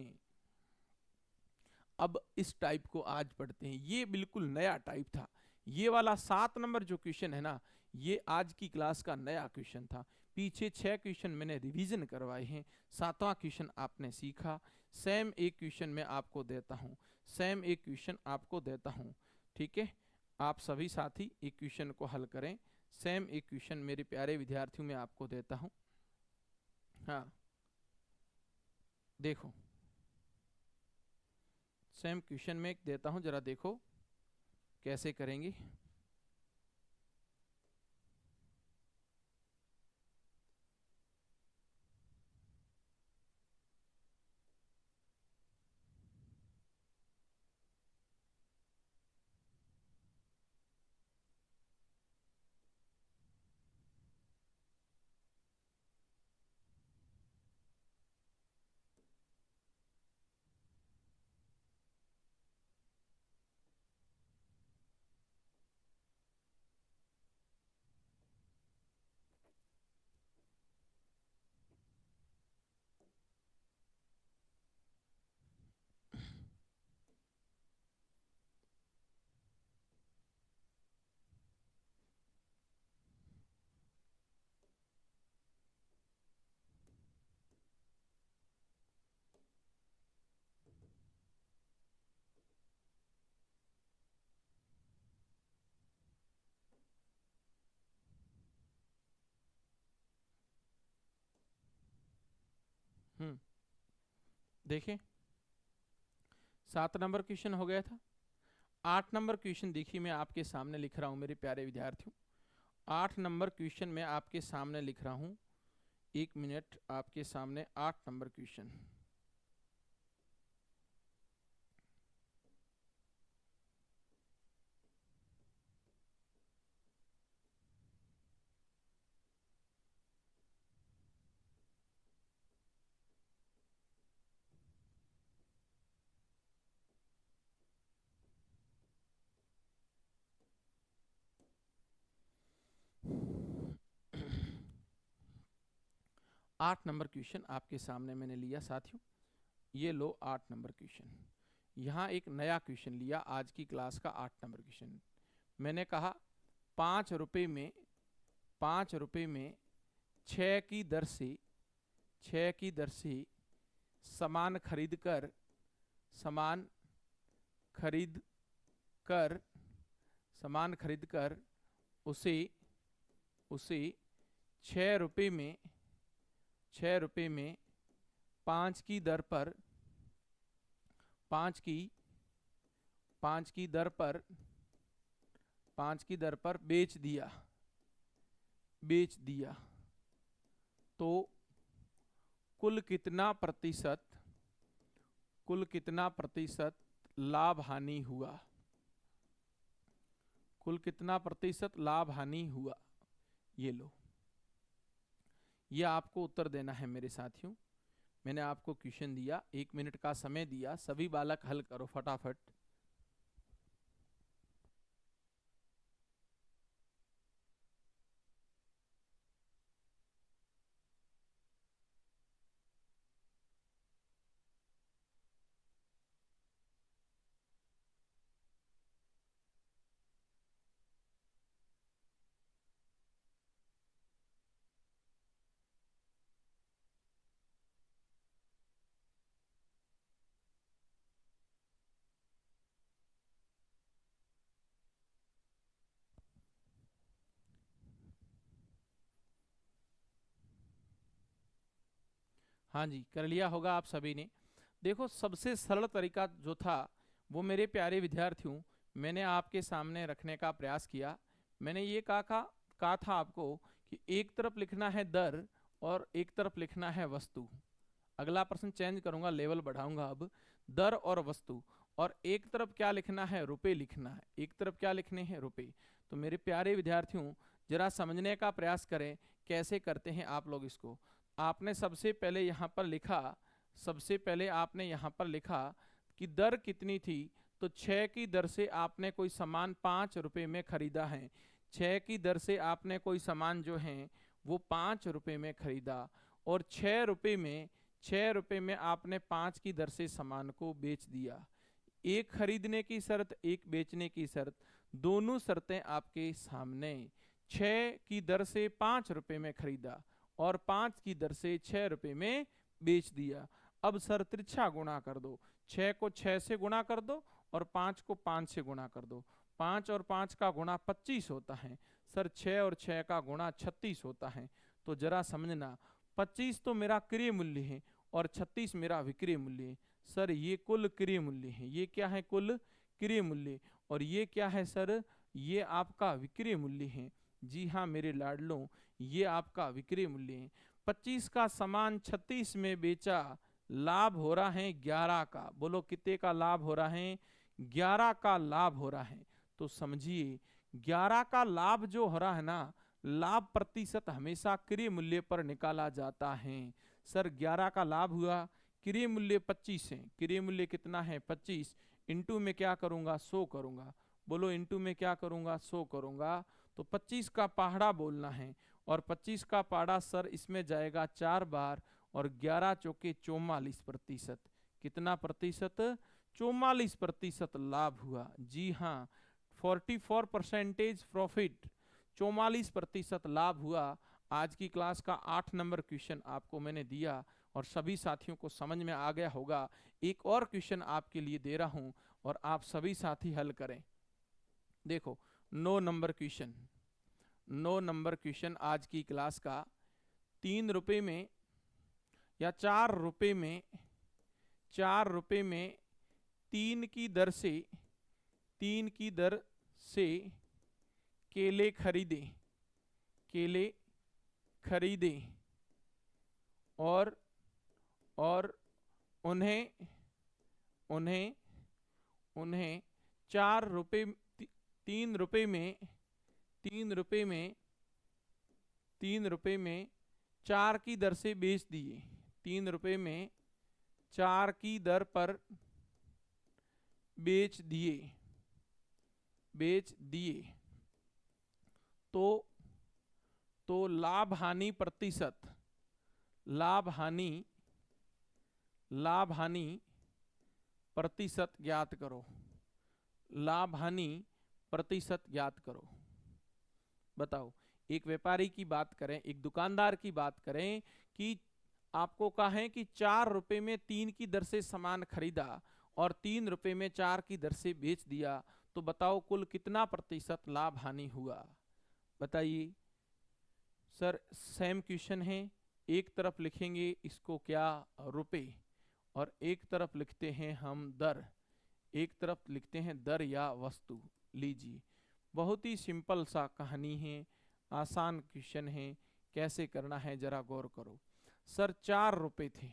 अब इस टाइप को आज पढ़ते हैं, ये बिल्कुल नया टाइप था। ये वाला 7 नंबर जो क्वेश्चन है ना, ये आज की क्लास का नया क्वेश्चन था। पीछे 6 क्वेश्चन मैंने रिवीजन करवाए हैं, 7वां क्वेश्चन आपने सीखा। सेम एक क्वेश्चन मैं आपको देता हूँ, सेम एक क्वेश्चन आपको देता हूँ, ठीक है? आप सभी साथी एक क्वेश्चन को हल करें। सेम एक क्वेश्चन मेरे प्यारे विद्यार्थियों में आपको देता हूँ। हाँ देखो, सेम क्वेश्चन में देता हूँ, जरा देखो कैसे करेंगे। देखें 7 नंबर क्वेश्चन हो गया था। 8 नंबर क्वेश्चन देखिए मैं आपके सामने लिख रहा हूं मेरे प्यारे विद्यार्थियों। 8 नंबर क्वेश्चन मैं आपके सामने लिख रहा हूं, 1 मिनट, आपके सामने 8 नंबर क्वेश्चन। 8 नंबर क्वेश्चन आपके सामने मैंने लिया साथियों। ये लो 8 नंबर क्वेश्चन। यहाँ एक नया क्वेश्चन लिया आज की क्लास का 8 नंबर क्वेश्चन। मैंने कहा 5 रुपये में 6 की दर से सामान खरीद कर उसे 6 रुपये में 5 की दर पर बेच दिया तो कुल कितना प्रतिशत लाभ हानि हुआ। ये लो, ये आपको उत्तर देना है मेरे साथियों। मैंने आपको क्वेश्चन दिया, 1 मिनट का समय दिया, सभी बालक हल करो फटाफट। हाँ जी, कर लिया होगा आप सभी ने। देखो, सबसे सरल तरीका जो था वो मेरे प्यारे विद्यार्थियों मैंने आपके सामने रखने का प्रयास किया। मैंने ये कहा था आपको कि एक तरफ लिखना है दर और एक तरफ लिखना है वस्तु। अगला प्रश्न चेंज करूंगा, लेवल बढ़ाऊंगा अब। दर और वस्तु, और एक तरफ क्या लिखना है, रुपए लिखना है। एक तरफ क्या लिखने हैं, रुपए। तो मेरे प्यारे विद्यार्थियों जरा समझने का प्रयास करें कैसे करते हैं आप लोग इसको। आपने सबसे पहले यहाँ पर लिखा कि दर कितनी थी, तो 6 की दर से आपने कोई सामान 5 रुपए में खरीदा है। 6 की दर से आपने कोई सामान जो है वो 5 रुपए में खरीदा, और 6 रुपए में आपने 5 की दर से सामान को बेच दिया। एक खरीदने की शर्त, एक बेचने की शर्त, दोनों शर्तें आपके सामने। 6 की दर से 5 रुपए में खरीदा और 5 की दर से 6 रुपए में बेच दिया। अब सर तिरछा गुणा कर दो, 6 को 6 से गुणा कर दो और 5 को 5 से गुणा कर दो। 5 और 5 का गुणा 25 होता है सर, 6 और 6 का गुणा 36 होता है। तो जरा समझना, 25 तो मेरा क्रय मूल्य है और 36 मेरा विक्रय मूल्य है। सर ये कुल क्रय मूल्य है। ये क्या है, कुल क्रय मूल्य। और ये क्या है सर, ये आपका विक्रय मूल्य है। जी हाँ मेरे लाडलों, ये आपका विक्रय मूल्य है। 25 का सामान 36 में बेचा, लाभ हो रहा है 11 का। बोलो कितने का लाभ हो रहा है, 11 का लाभ हो रहा है। तो समझिए 11 का लाभ जो हो रहा है ना, लाभ प्रतिशत हमेशा क्रय मूल्य पर निकाला जाता है। सर 11 का लाभ हुआ, क्रय मूल्य 25 है। क्रय मूल्य कितना है, 25। इंटू में क्या करूंगा, 100 करूंगा। बोलो इंटू में क्या करूंगा, 100 करूंगा। तो 25 का पहाड़ा बोलना है, और 25 का पहाड़ा सर इसमें जाएगा 4 बार, और 11 चौके 44%। कितना प्रतिशत, 44% लाभ हुआ। जी हाँ, 44% प्रॉफिट, 44% लाभ हुआ। आज की क्लास का 8 नंबर क्वेश्चन आपको मैंने दिया और सभी साथियों को समझ में आ गया होगा। एक और क्वेश्चन आपके लिए दे रहा हूं और आप सभी साथी हल करें। देखो 9 नंबर क्वेश्चन आज की क्लास का। 3 रुपए में या 4 रुपए में 3 की दर से केले खरीदे और उन्हें 4 रुपए 3 रुपए में 4 की दर से बेच दिए। 3 रुपए में 4 की दर पर बेच दिए तो लाभ हानि प्रतिशत लाभ हानि प्रतिशत ज्ञात करो। लाभ हानि प्रतिशत ज्ञात करो। बताओ, एक व्यापारी की बात करें, एक दुकानदार की बात करें कि आपको कहा है कि 4 रुपए में 3 की दर से सामान खरीदा और 3 रुपए में 4 की दर से बेच दिया, तो बताओ कुल कितना प्रतिशत लाभ हानि हुआ। बताइए सर, सेम क्वेश्चन है। एक तरफ लिखेंगे इसको क्या, रुपए, और एक तरफ लिखते हैं हम दर, एक तरफ लिखते हैं दर या वस्तु। लीजिए, बहुत ही सिंपल सा कहानी है, आसान क्वेश्चन है, कैसे करना है जरा गौर करो। सर 4 रुपए थे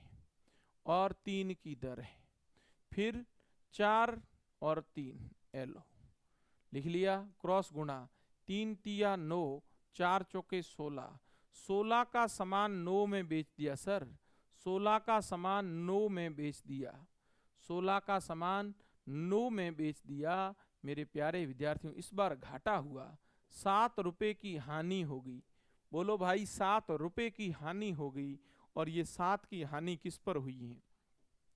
और 3 की दर है, फिर 4 और 3 एलो लिख लिया, क्रॉस गुणा, 3 तिया 9, 4 चौके 16, 16 का सामान 9 में बेच दिया। सर 16 का सामान 9 में बेच दिया, 16 का सामान 9 में बेच दिया। मेरे प्यारे विद्यार्थियों, इस बार घाटा हुआ, 7 रुपए की हानि होगी। बोलो भाई, 7 रुपए की हानि हो गई। और ये 7 की हानि किस पर हुई है?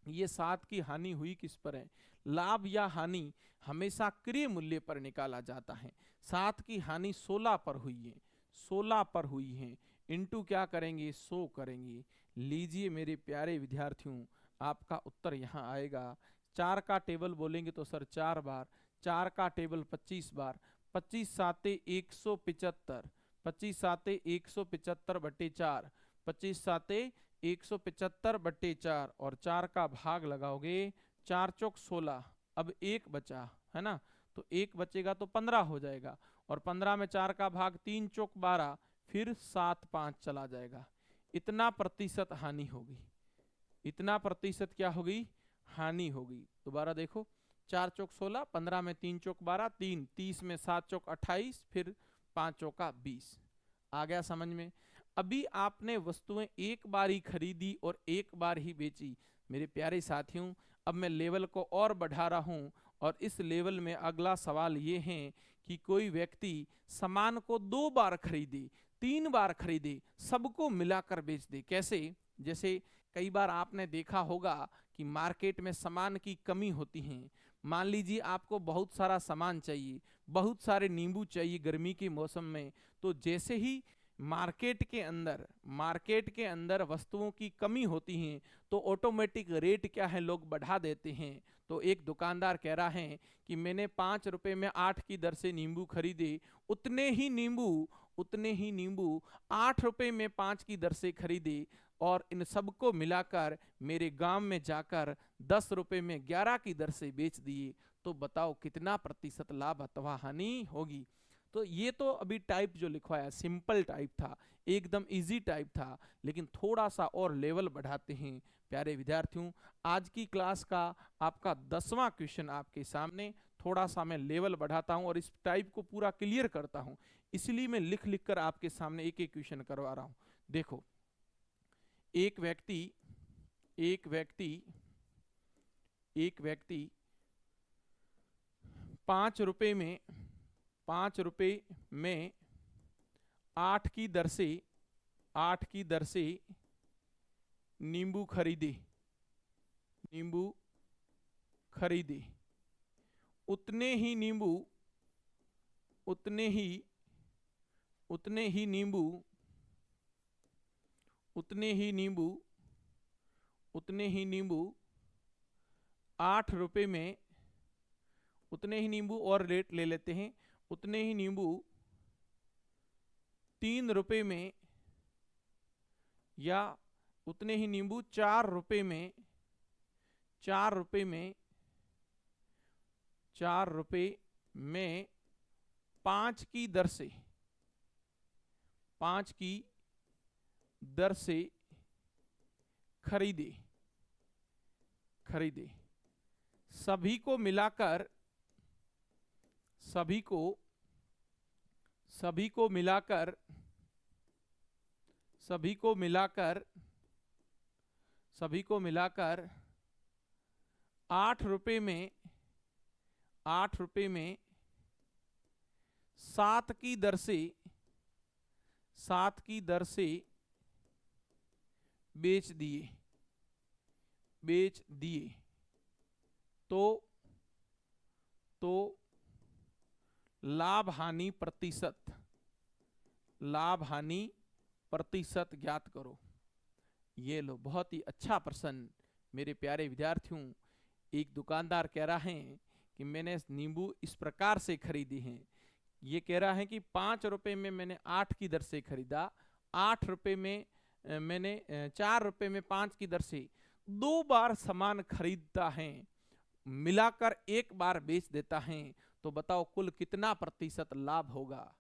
ये 7 की हानि हुई किस पर है? लाभ या हानि हमेशा क्रय मूल्य पर निकाला जाता है। 7 की हानि 16 पर हुई है, 16 पर हुई है, इंटू क्या करेंगे, 100 करेंगे। लीजिए मेरे प्यारे विद्यार्थियों, आपका उत्तर यहाँ आएगा। 4 का टेबल बोलेंगे तो सर 4 बार, 4 का टेबल 25 बार, 25 साते 175, 25 साते 175 बटे 4, 25 साते 175 बटे 4, और 4 का भाग लगाओगे, 4 चौक 16, अब 1 बचा है ना, तो 1 बचेगा तो 15 हो जाएगा, और 15 में 4 का भाग, 3 चौक 12, फिर 7 5 चला जाएगा। इतना प्रतिशत हानि होगी, इतना प्रतिशत क्या होगी, हानि होगी। दोबारा देखो, 4 चौक 16, 15 में 3 चौक 12, 3 30 में 7 चौक 28, फिर 5 चौका 20। आ गया समझ में? अभी आपने वस्तुएं एक बार ही खरीदी और एक बार ही बेची। मेरे प्यारे साथियों, अब मैं लेवल को और बढ़ा रहा हूं, और इस लेवल में अगला सवाल ये है कि कोई व्यक्ति सामान को 2 बार खरीदे, 3 बार खरीदे, सबको मिलाकर बेच दे। कैसे? जैसे कई बार आपने देखा होगा कि मार्केट में सामान की कमी होती है। मान लीजिए आपको बहुत सारा सामान चाहिए, बहुत सारे नींबू चाहिए गर्मी के मौसम में, तो जैसे ही मार्केट के अंदर वस्तुओं की कमी होती है तो ऑटोमेटिक रेट क्या है, लोग बढ़ा देते हैं। तो एक दुकानदार कह रहा है कि मैंने 5 रुपए में 8 की दर से नींबू खरीदे, उतने ही नींबू 8 रुपए में 5 की दर से खरीदे, और इन सबको मिलाकर मेरे गांव में जाकर 10 रुपए में 11 की दर से बेच दिए। तो बताओ कितना प्रतिशत लाभ अथवा हानि होगी। तो ये तो अभी टाइप जो लिखवाया सिंपल टाइप था, एकदम इजी टाइप था, लेकिन थोड़ा सा और लेवल बढ़ाते हैं। प्यारे विद्यार्थियों, आज की क्लास का आपका 10वां क्वेश्चन आपके सामने, थोड़ा सा मैं लेवल बढ़ाता हूं और इस टाइप को पूरा क्लियर करता हूं, इसलिए मैं लिख लिख कर आपके सामने एक एक क्वेश्चन करवा रहा हूं। देखो, एक व्यक्ति 5 रुपए में 8 की दर से नींबू खरीदे, उतने ही नींबू 8 रुपए में, उतने ही नींबू और रेट ले लेते हैं, उतने ही नींबू 3 रुपए में, या उतने ही नींबू 4 रुपए में 5 की दर से खरीदे। सभी को मिलाकर सभी को मिलाकर 8 रुपए में 7 की दर से बेच दिए, बेच दिए तो लाभ हानि प्रतिशत, लाभ हानि प्रतिशत ज्ञात करो। ये लो, बहुत ही अच्छा प्रश्न मेरे प्यारे विद्यार्थियों। एक दुकानदार कह रहा है कि मैंने नींबू इस प्रकार से खरीदे हैं। ये कह रहा है कि 5 रुपए में मैंने 8 की दर से खरीदा, 8 रुपए में मैंने 4 रुपए में 5 की दर से 2 बार सामान खरीदता है, मिलाकर 1 बार बेच देता है, तो बताओ कुल कितना प्रतिशत लाभ होगा।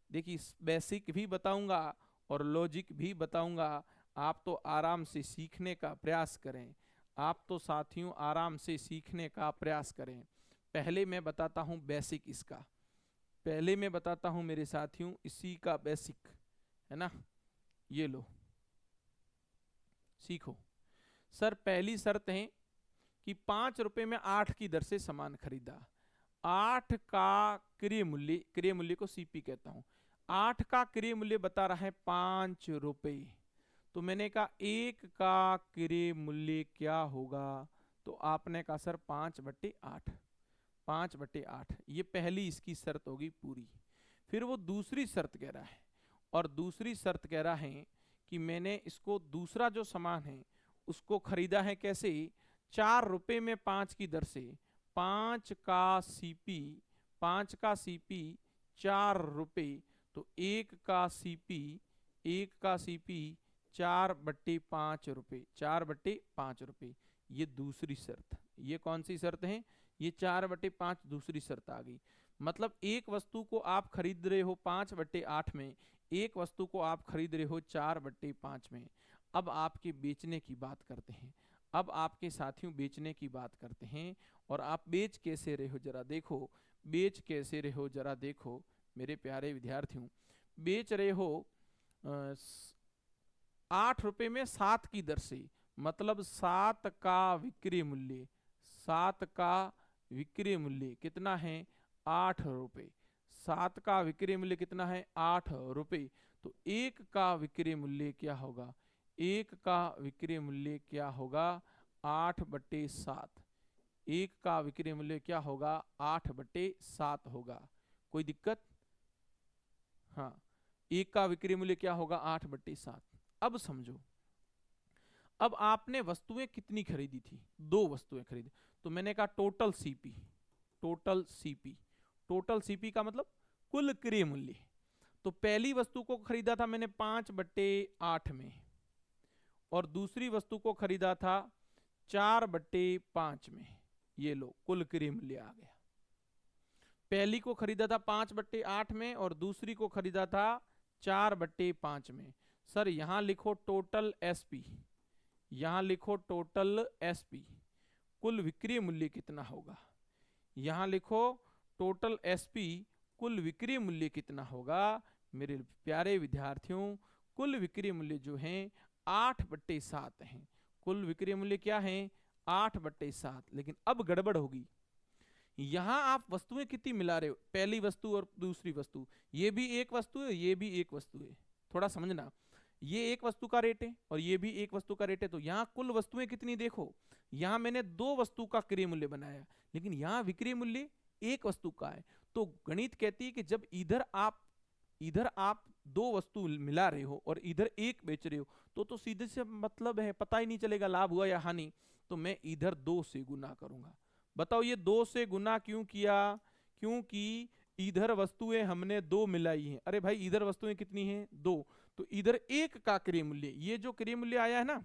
देखिए, बेसिक भी बताऊंगा और लॉजिक भी बताऊंगा। आप तो आराम से सीखने का प्रयास करें, आप तो साथियों आराम से सीखने का प्रयास करें। पहले मैं बताता हूं बेसिक इसका, पहले मैं बताता हूं मेरे साथियों इसी का बेसिक, है ना। ये लो, सीखो। सर पहली शर्त है कि 5 रुपए में 8 की दर से सामान खरीदा। 8 का क्रय मूल्य, क्रय मूल्य को सीपी कहता हूं, 8 का क्रय मूल्य बता रहा है 5 रुपए। तो मैंने कहा 1 का क्रय मूल्य क्या होगा, तो आपने कहा सर 5/8, 5/8। ये पहली इसकी शर्त होगी पूरी। फिर वो दूसरी शर्त कह रहा है, और दूसरी शर्त कह रहा है कि मैंने इसको दूसरा जो सामान है उसको खरीदा है कैसे, 4 रुपए में 5 की दर से, 5 का सीपी, 5 का सीपी 4 रुपए, तो 1 का सीपी, 1 का सीपी 4/5 रुपए, 4/5 रुपए। ये दूसरी शर्त। ये कौन सी शर्त है, ये 4/5 दूसरी शर्त आ गई। मतलब एक वस्तु को आप खरीद रहे हो 5/8 में, एक वस्तु को आप खरीद रहे हो 4/5 में। अब आपके बेचने की बात करते हैं, अब आपके साथियों बेचने की बात करते हैं। और आप बेच कैसे रहे हो जरा देखो, बेच कैसे रहे हो जरा देखो मेरे प्यारे विद्यार्थियों। बेच रहे हो 8 रुपए में 7 की दर से, मतलब 7 का विक्रय मूल्य, 7 का विक्रय मूल्य कितना है, 8 रुपए। 7 का विक्रय मूल्य कितना है, 8 रुपए। तो 1 का विक्रय मूल्य क्या होगा, 1 का विक्रय मूल्य क्या होगा, 8/7। 1 का विक्रय मूल्य क्या होगा, 8/7 होगा। कोई दिक्कत, हाँ, 1 का विक्रय मूल्य क्या होगा, 8/7। अब समझो, अब आपने वस्तुएं कितनी खरीदी थी, 2 वस्तुएं खरीदी। तो मैंने कहा total CP, total CP, total CP का मतलब कुल क्रय मूल्य। तो पहली वस्तु को खरीदा था मैंने 5/8 में, और दूसरी वस्तु को खरीदा था 4/5 में। ये लो, कुल क्रय मूल्य आ गया। पहली को खरीदा था 5/8 में और दूसरी को खरीदा था 4/5 में। सर यहां लिखो टोटल एसपी, यहां लिखो टोटल एसपी, कुल विक्रय मूल्य कितना होगा। यहां लिखो टोटल एसपी, कुल विक्रय मूल्य कितना होगा। मेरे प्यारे विद्यार्थियों, कुल विक्रय मूल्य जो है 8/7 है। कुल विक्रय मूल्य क्या है, 8/7। लेकिन अब गड़बड़ होगी, यहां आप वस्तुएं कितनी मिला रहे हो, पहली वस्तु और दूसरी वस्तु, ये भी एक वस्तु है, ये भी एक वस्तु है। थोड़ा समझना, ये एक वस्तु का रेट है और ये भी एक वस्तु का रेट है। तो यहां कुल वस्तुएं कितनी देखो, यहां मैंने 2 वस्तु का क्रय मूल्य बनाया, लेकिन यहां विक्रय मूल्य एक वस्तु का है। तो गणित कहती है कि जब इधर आप 2 वस्तु मिला रहे हो और इधर एक बेच रहे हो, तो सीधे से मतलब है पता ही नहीं चलेगा लाभ हुआ या हानि। तो मैं इधर 2 से गुना करूंगा। बताओ ये 2 से गुना क्यों किया, क्योंकि इधर वस्तुएं हमने 2 मिलाई हैं। अरे भाई इधर वस्तुएं कितनी हैं, 2। तो इधर 1 का क्रय मूल्य, ये जो क्रय मूल्य आया है ना,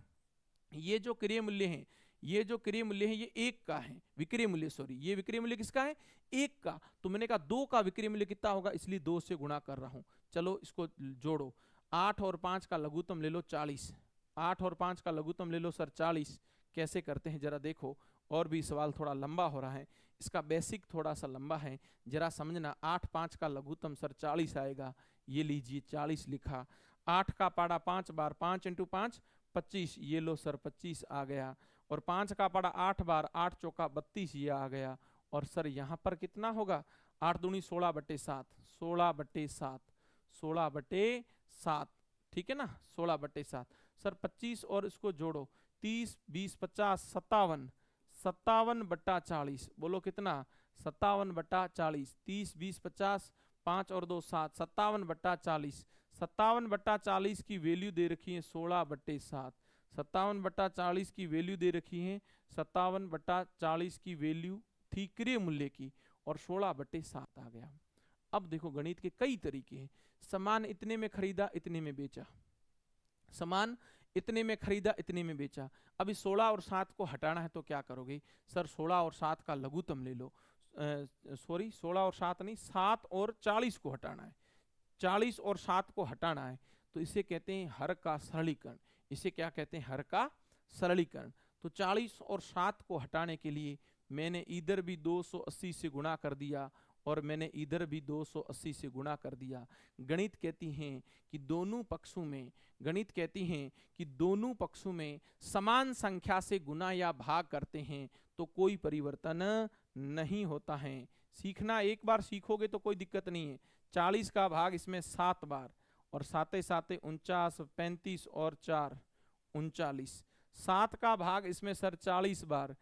ये जो क्रय मूल्य है, ये जो क्रय मूल्य है ये 1 का है, विक्रय मूल्य, सॉरी, ये विक्रय मूल्य किसका है, 1 का। तो मैंने कहा 2 का विक्रय मूल्य कितना होगा, इसलिए 2 से गुणा कर रहा हूं। चलो इसको जोड़ो, 8 और 5 का लघुत्तम ले लो 40, 8 और 5 का लघुत्तम ले लो सर 40। कैसे करते हैं जरा देखो, और भी सवाल थोड़ा लंबा हो रहा है, इसका बेसिक थोड़ा सा लंबा है, जरा समझना। 8 5 का लघुत्तम सर 40 आएगा, ये लीजिए 40 लिखा। 8 का पाड़ा 5 बार, 5 × 5 25, ये लो सर 25 आ गया। और 5 का पाड़ा 8 बार, 8 चौका 32, ये आ गया। और सर यहाँ पर कितना होगा, 8 दूनी 16/7, 16/7, 16/7, ठीक है ना, 16/7। सर 25 और इसको जोड़ो, 30 20 50 57, 57/40, बोलो कितना, 57/40, 30 20 50, 5 और 2 7, 57/40, 57/40 की वैल्यू दे रखी है 16/7, 57/40 की वैल्यू दे रखी है, 57/40 की वैल्यू थी क्रय मूल्य की, और 16/7 आ गया। अब देखो गणित के कई तरीके हैं। सामान इतने में खरीदा, इतने में बेचा, सामान इतने में खरीदा, इतने में बेचा। अभी 16 और 7 को हटाना है तो क्या करोगे, सर 16 और 7 का लघुत्तम ले लो, सॉरी 16 और 7 नहीं, 7 और 40 को हटाना है, 40 और 7 को हटाना है, तो इसे कहते हैं हर का सरलीकरण। इसे क्या कहते हैं, हर का सरलीकरण। तो 40 और 7 को हटाने के लिए मैंने इधर भी 280 से गुणा कर दिया और मैंने इधर भी 280 से गुणा कर दिया। गणित कहती हैं कि दोनों पक्षों में, गणित कहती हैं कि दोनों पक्षों में समान संख्या से गुणा या भाग करते हैं तो कोई परिवर्तन नहीं होता है। सीखना, एक बार सीखोगे तो कोई दिक्कत नहीं है। 40 का भाग इसमें 7 बार, और साथे साथे 49, 35 और 4 39, 7 का भाग इसमें सर 40 बार,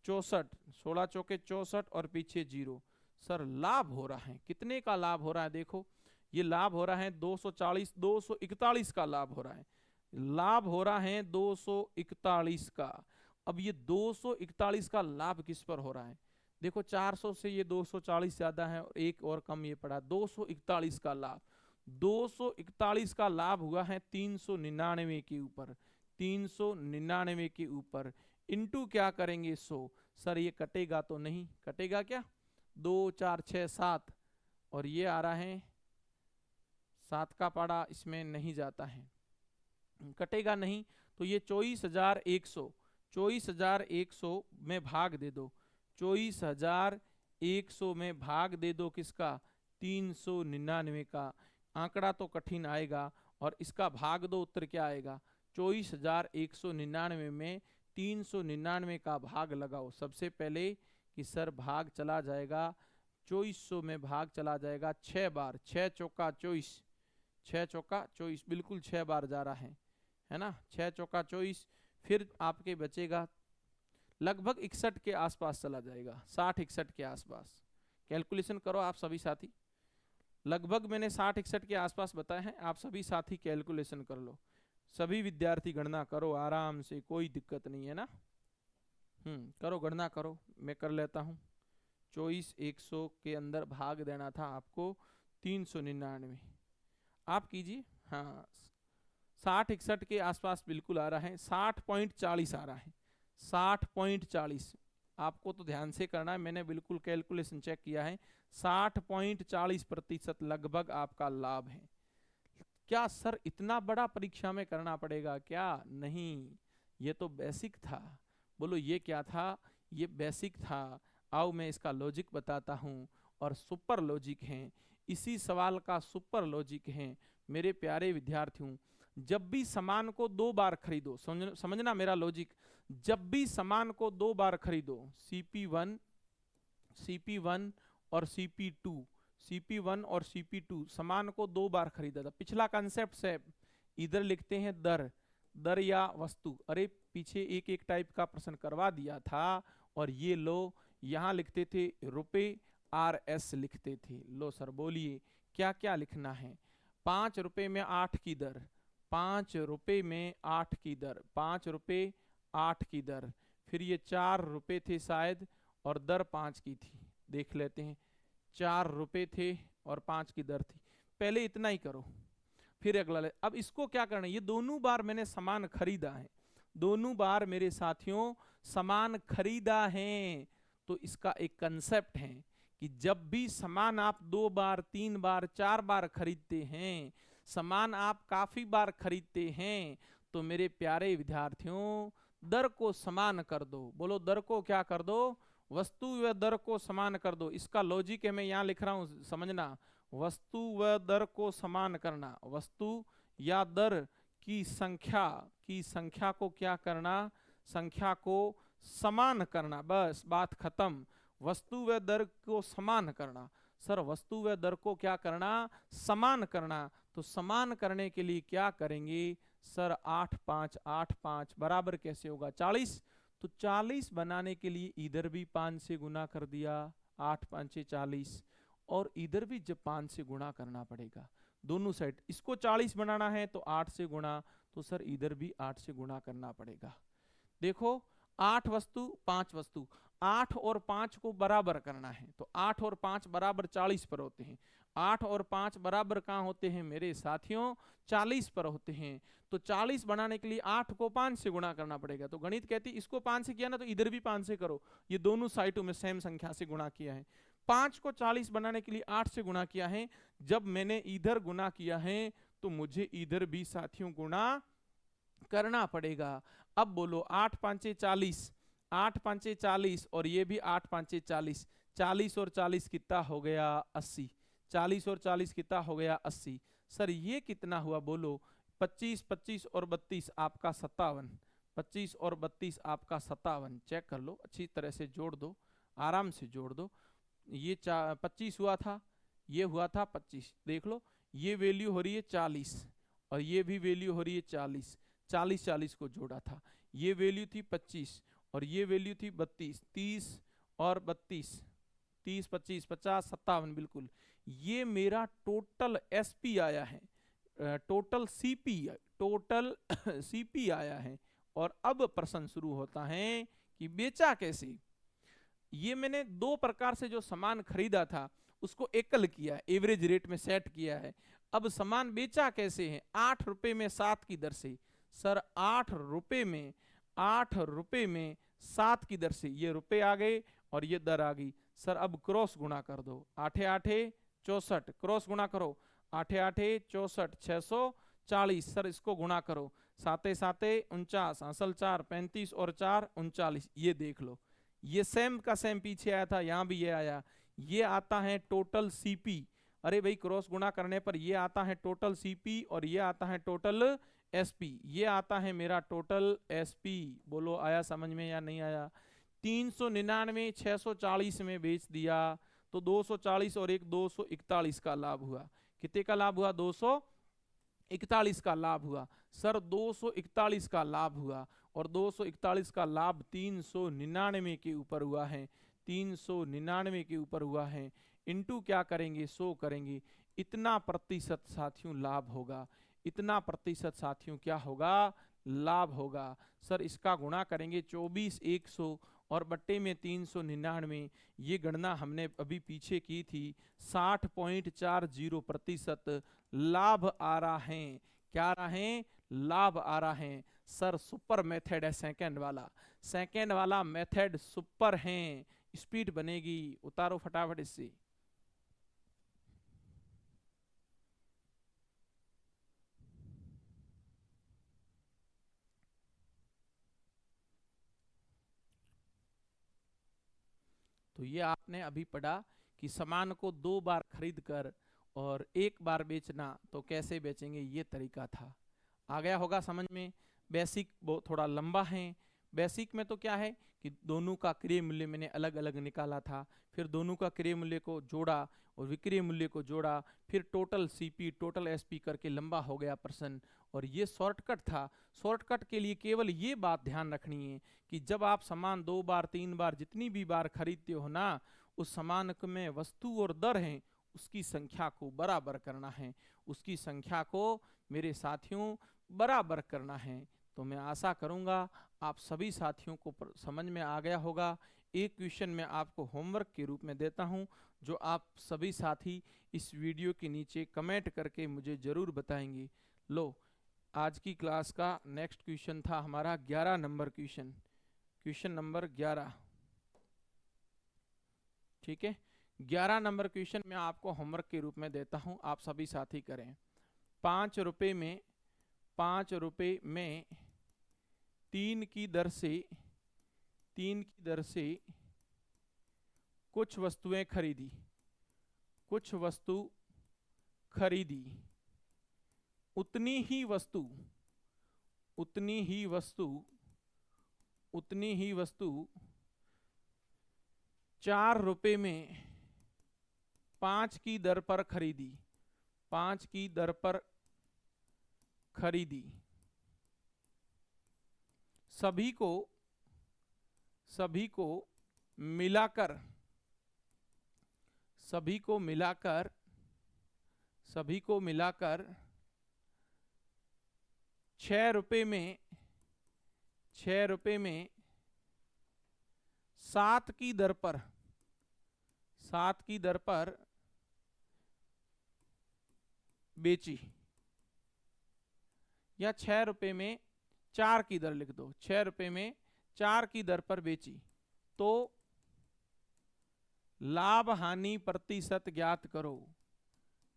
64, 16 चौके 64 और पीछे 0। सर लाभ हो रहा है, कितने का लाभ हो रहा है, देखो ये लाभ हो रहा है 240, 241 का लाभ हो रहा है, लाभ हो रहा है 241 का। अब ये 241 का लाभ किस पर हो रहा है, देखो 400 से ये 240 ज्यादा है और एक और कम ये पड़ा, 241 का लाभ, 241 का लाभ हुआ है 399 के ऊपर, 399 के ऊपर, इंटू क्या करेंगे 100। सर ये कटेगा तो नहीं, कटेगा क्या, 2 4 6 7, और ये आ रहा है 7 का पाड़ा इसमें नहीं जाता है, कटेगा नहीं, तो ये 24,100, 24,100 में भाग दे दो, 24,100 में भाग दे दो किसका, 399 का। आंकड़ा तो कठिन आएगा और इसका भाग दो, उत्तर क्या आएगा, 24,199 में 399 का भाग लगाओ। सबसे पहले कि सर भाग चला जाएगा 2400 में, भाग चला जाएगा 6 बार, 6 चौका 24, 6 चौका 24, बिल्कुल 6 बार जा रहा है ना, 6 चौका 24, फिर आपके बचेगा लगभग 61 के आसपास चला जाएगा, 60 61 के आसपास। कैलकुलेशन करो आप सभी साथी, लगभग मैंने 60 61 के आसपास बताया है, आप सभी साथी कैलकुलेशन कर लो, सभी विद्यार्थी गणना करो आराम से, कोई दिक्कत नहीं है ना। करो गणना करो, मैं कर लेता हूँ। 24,100 के अंदर भाग देना था आपको 399, आप कीजिए। हाँ 60 61 के आसपास बिल्कुल आ रहा है, 60.40 आ रहा है, 60.40। आपको तो ध्यान से करना है, मैंने बिल्कुल कैलकुलेशन चेक किया है, 60.40% लगभग आपका लाभ है। क्या सर इतना बड़ा परीक्षा में करना पड़ेगा क्या, नहीं, ये तो बेसिक था। बोलो ये क्या था, ये बेसिक था। आओ मैं इसका लॉजिक बताता हूँ, और सुपर लॉजिक है, इसी सवाल का सुपर लॉजिक है मेरे प्यारे विद्यार्थियों। जब भी सामान को 2 बार खरीदो, समझना मेरा लॉजिक, जब भी सामान को 2 बार खरीदो, CP1 और CP2 और CP2 सामान को 2 बार खरीदा था। पिछला कंसेप्ट से इधर लिखते हैं दर या वस्तु, अरे पीछे एक एक टाइप का प्रश्न करवा दिया था, और ये लो यहाँ लिखते थे रुपए, RS लिखते थे। लो सर बोलिए क्या क्या लिखना है, 5 रुपए में 8 की दर, 5 रुपए में 8 की दर, 5 रुपए 8 की दर, फिर ये 4 रुपए थे शायद और दर 5 की थी, देख लेते हैं, 4 रुपए थे और 5 की दर थी। पहले इतना ही करो, फिर अगला ले। अब इसको क्या करना है, ये दोनों बार मैंने सामान खरीदा है, दोनों बार मेरे साथियों सामान खरीदा है, तो इसका एक कंसेप्ट है कि जब भी सामान आप 2 बार 3 बार 4 बार खरीदते हैं, सामान आप काफी बार खरीदते हैं, तो मेरे प्यारे विद्यार्थियों दर को समान कर दो। बोलो दर को क्या कर दो, वस्तु व दर को समान कर दो। इसका लॉजिक है, मैं यहाँ लिख रहा हूँ, समझना, वस्तु व दर को समान करना, वस्तु या दर की संख्या को क्या करना, संख्या को समान करना, बस बात खत्म। वस्तु व दर को समान करना, सर वस्तु व दर को क्या करना, समान करना। तो समान करने के लिए क्या करेंगे, सर 8 बराबर कैसे होगा 40। तो 40 बनाने के लिए इधर भी 5 से गुना कर दिया, 8 5 40, और इधर भी जब 5 से गुणा करना पड़ेगा दोनों साइड। इसको 40 बनाना है तो 8 से गुणा, तो सर इधर भी 8 से गुणा करना पड़ेगा। देखो 8 वस्तु 5 वस्तु, 8 और 5 को बराबर करना है तो 8 और 5 बराबर 40 पर होते हैं। 8 और 5 बराबर कहाँ होते हैं मेरे साथियों, 40 पर होते हैं। तो 40 बनाने के लिए 8 को 5 से गुणा करना पड़ेगा। तो गणित कहती इसको 5 से किया ना तो इधर भी 5 से करो, ये दोनों साइडों में सेम संख्या से गुणा किया है। 5 को 40 बनाने के लिए 8 से गुणा किया है। जब मैंने इधर गुणा किया है तो मुझे इधर भी साथियों गुणा करना पड़ेगा। अब बोलो 8 5 40, 8 5 40, और ये भी 8 5 40, 40 और 40 कितना हो गया 80, 40 और 40 कितना हो गया 80। सर ये कितना हुआ बोलो, 25 25 और 32 आपका 57, 25 और 32 आपका 57। चेक कर लो, अच्छी तरह से जोड़ दो, आराम से जोड़ दो। ये 25 हुआ था, ये हुआ था 25, देख लो ये वैल्यू हो रही है 40 और ये भी वैल्यू हो रही है 40, 40 40 को जोड़ा था, ये वैल्यू थी 25 और ये वैल्यू थी 32, 30 और 32, 30 25 50 57, बिल्कुल ये मेरा टोटल एसपी आया है, टोटल सीपी, टोटल सीपी आया है। और अब प्रश्न शुरू होता है कि बेचा कैसे। ये मैंने दो प्रकार से जो सामान खरीदा था उसको एकल किया, एवरेज रेट में सेट किया है। अब सामान बेचा कैसे है, 8 रुपए में 7 की दर से। सर 8 रुपए में, 8 रुपए में 7 की दर से, ये रुपए आ गए और ये दर आ गई। सर अब क्रॉस गुणा कर दो, 8 8 64, क्रॉस गुणा करो, 8 8 64 640। सर इसको गुणा करो, 7 7 49, असल 4 35 और 4 39। ये देख लो ये सेम का सेम पीछे आया था, यहां भी ये आया, ये आता है टोटल सीपी। अरे भाई क्रॉस गुणा करने पर ये आता है टोटल सीपी और ये आता है टोटल एसपी, ये आता है मेरा टोटल एसपी। बोलो आया समझ में या नहीं आया। 399 640 में बेच दिया तो 240 और एक 241 का लाभ हुआ। कितने का लाभ हुआ, 241 का लाभ हुआ। सर 241 का लाभ हुआ और 241 का लाभ 399 के ऊपर हुआ है, 399 के ऊपर हुआ है। इनटू क्या करेंगे, 100 करेंगे, इतना प्रतिशत साथियों लाभ होगा, इतना प्रतिशत साथियों क्या होगा, लाभ होगा। सर इसका गुणा करेंगे 24 100 और बट्टे में 399, ये गणना हमने अभी पीछे की थी, 60.40% लाभ आ रहा है। क्या आ रहा है, लाभ आ रहा है। सर सुपर मेथड है सेकंड वाला, सेकंड वाला मेथड सुपर है, स्पीड बनेगी। उतारो फटाफट इससे। तो ये आपने अभी पढ़ा कि सामान को 2 बार खरीद कर और 1 बार बेचना, तो कैसे बेचेंगे ये तरीका था। आ गया होगा समझ में। बेसिक वो थोड़ा लंबा है। बेसिक में तो क्या है कि दोनों का क्रय मूल्य मैंने अलग अलग निकाला था, फिर दोनों का क्रय मूल्य को जोड़ा और विक्रय मूल्य को जोड़ा, फिर टोटल सीपी टोटल एसपी करके लंबा हो गया प्रश्न। और ये शॉर्टकट था। शॉर्टकट के लिए केवल ये बात ध्यान रखनी है कि जब आप सामान 2 बार 3 बार जितनी भी बार खरीदते हो ना, उस सामान में वस्तु और दर है उसकी संख्या को बराबर करना है, उसकी संख्या को मेरे साथियों बराबर करना है। तो मैं आशा करूंगा आप सभी साथियों को समझ में आ गया होगा। एक क्वेश्चन मैं आपको होमवर्क के रूप में देता हूं, जो आप सभी साथी इस वीडियो के नीचे कमेंट करके मुझे जरूर बताएंगे। लो, आज की क्लास का नेक्स्ट क्वेश्चन था हमारा 11 नंबर क्वेश्चन, क्वेश्चन नंबर 11। ठीक है, 11 नंबर क्वेश्चन मैं आपको होमवर्क के रूप में देता हूं, आप सभी साथी करें। 5 रुपए में, 5 रुपए में 3 की दर से, 3 की दर से कुछ वस्तुएं खरीदी, कुछ वस्तु खरीदी, उतनी ही वस्तु, उतनी ही वस्तु, उतनी ही वस्तु 4 रुपए में 5 की दर पर खरीदी, 5 की दर पर खरीदी। सभी को मिलाकर 6 रुपए में 7 की दर पर बेची, या 6 रुपए में 4 की दर लिख दो, 6 रुपए में 4 की दर पर बेची, तो लाभ हानि प्रतिशत ज्ञात करो।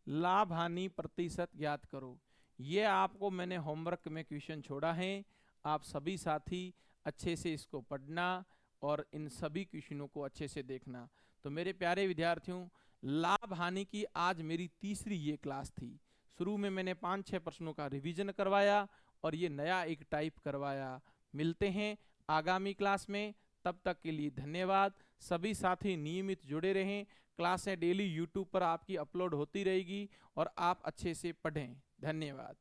लाभ हानि प्रतिशत ज्ञात करो। ये आपको मैंने होमवर्क में क्वेश्चन छोड़ा है, आप सभी साथी अच्छे से इसको पढ़ना और इन सभी क्वेश्चनों को अच्छे से देखना। तो मेरे प्यारे विद्यार्थियों, लाभ हानि की आज मेरी तीसरी ये क्लास थी। शुरू में मैंने 5-6 प्रश्नों का रिवीजन करवाया और ये नया एक टाइप करवाया। मिलते हैं आगामी क्लास में, तब तक के लिए धन्यवाद। सभी साथी नियमित जुड़े रहें, क्लासें डेली यूट्यूब पर आपकी अपलोड होती रहेगी और आप अच्छे से पढ़ें। धन्यवाद।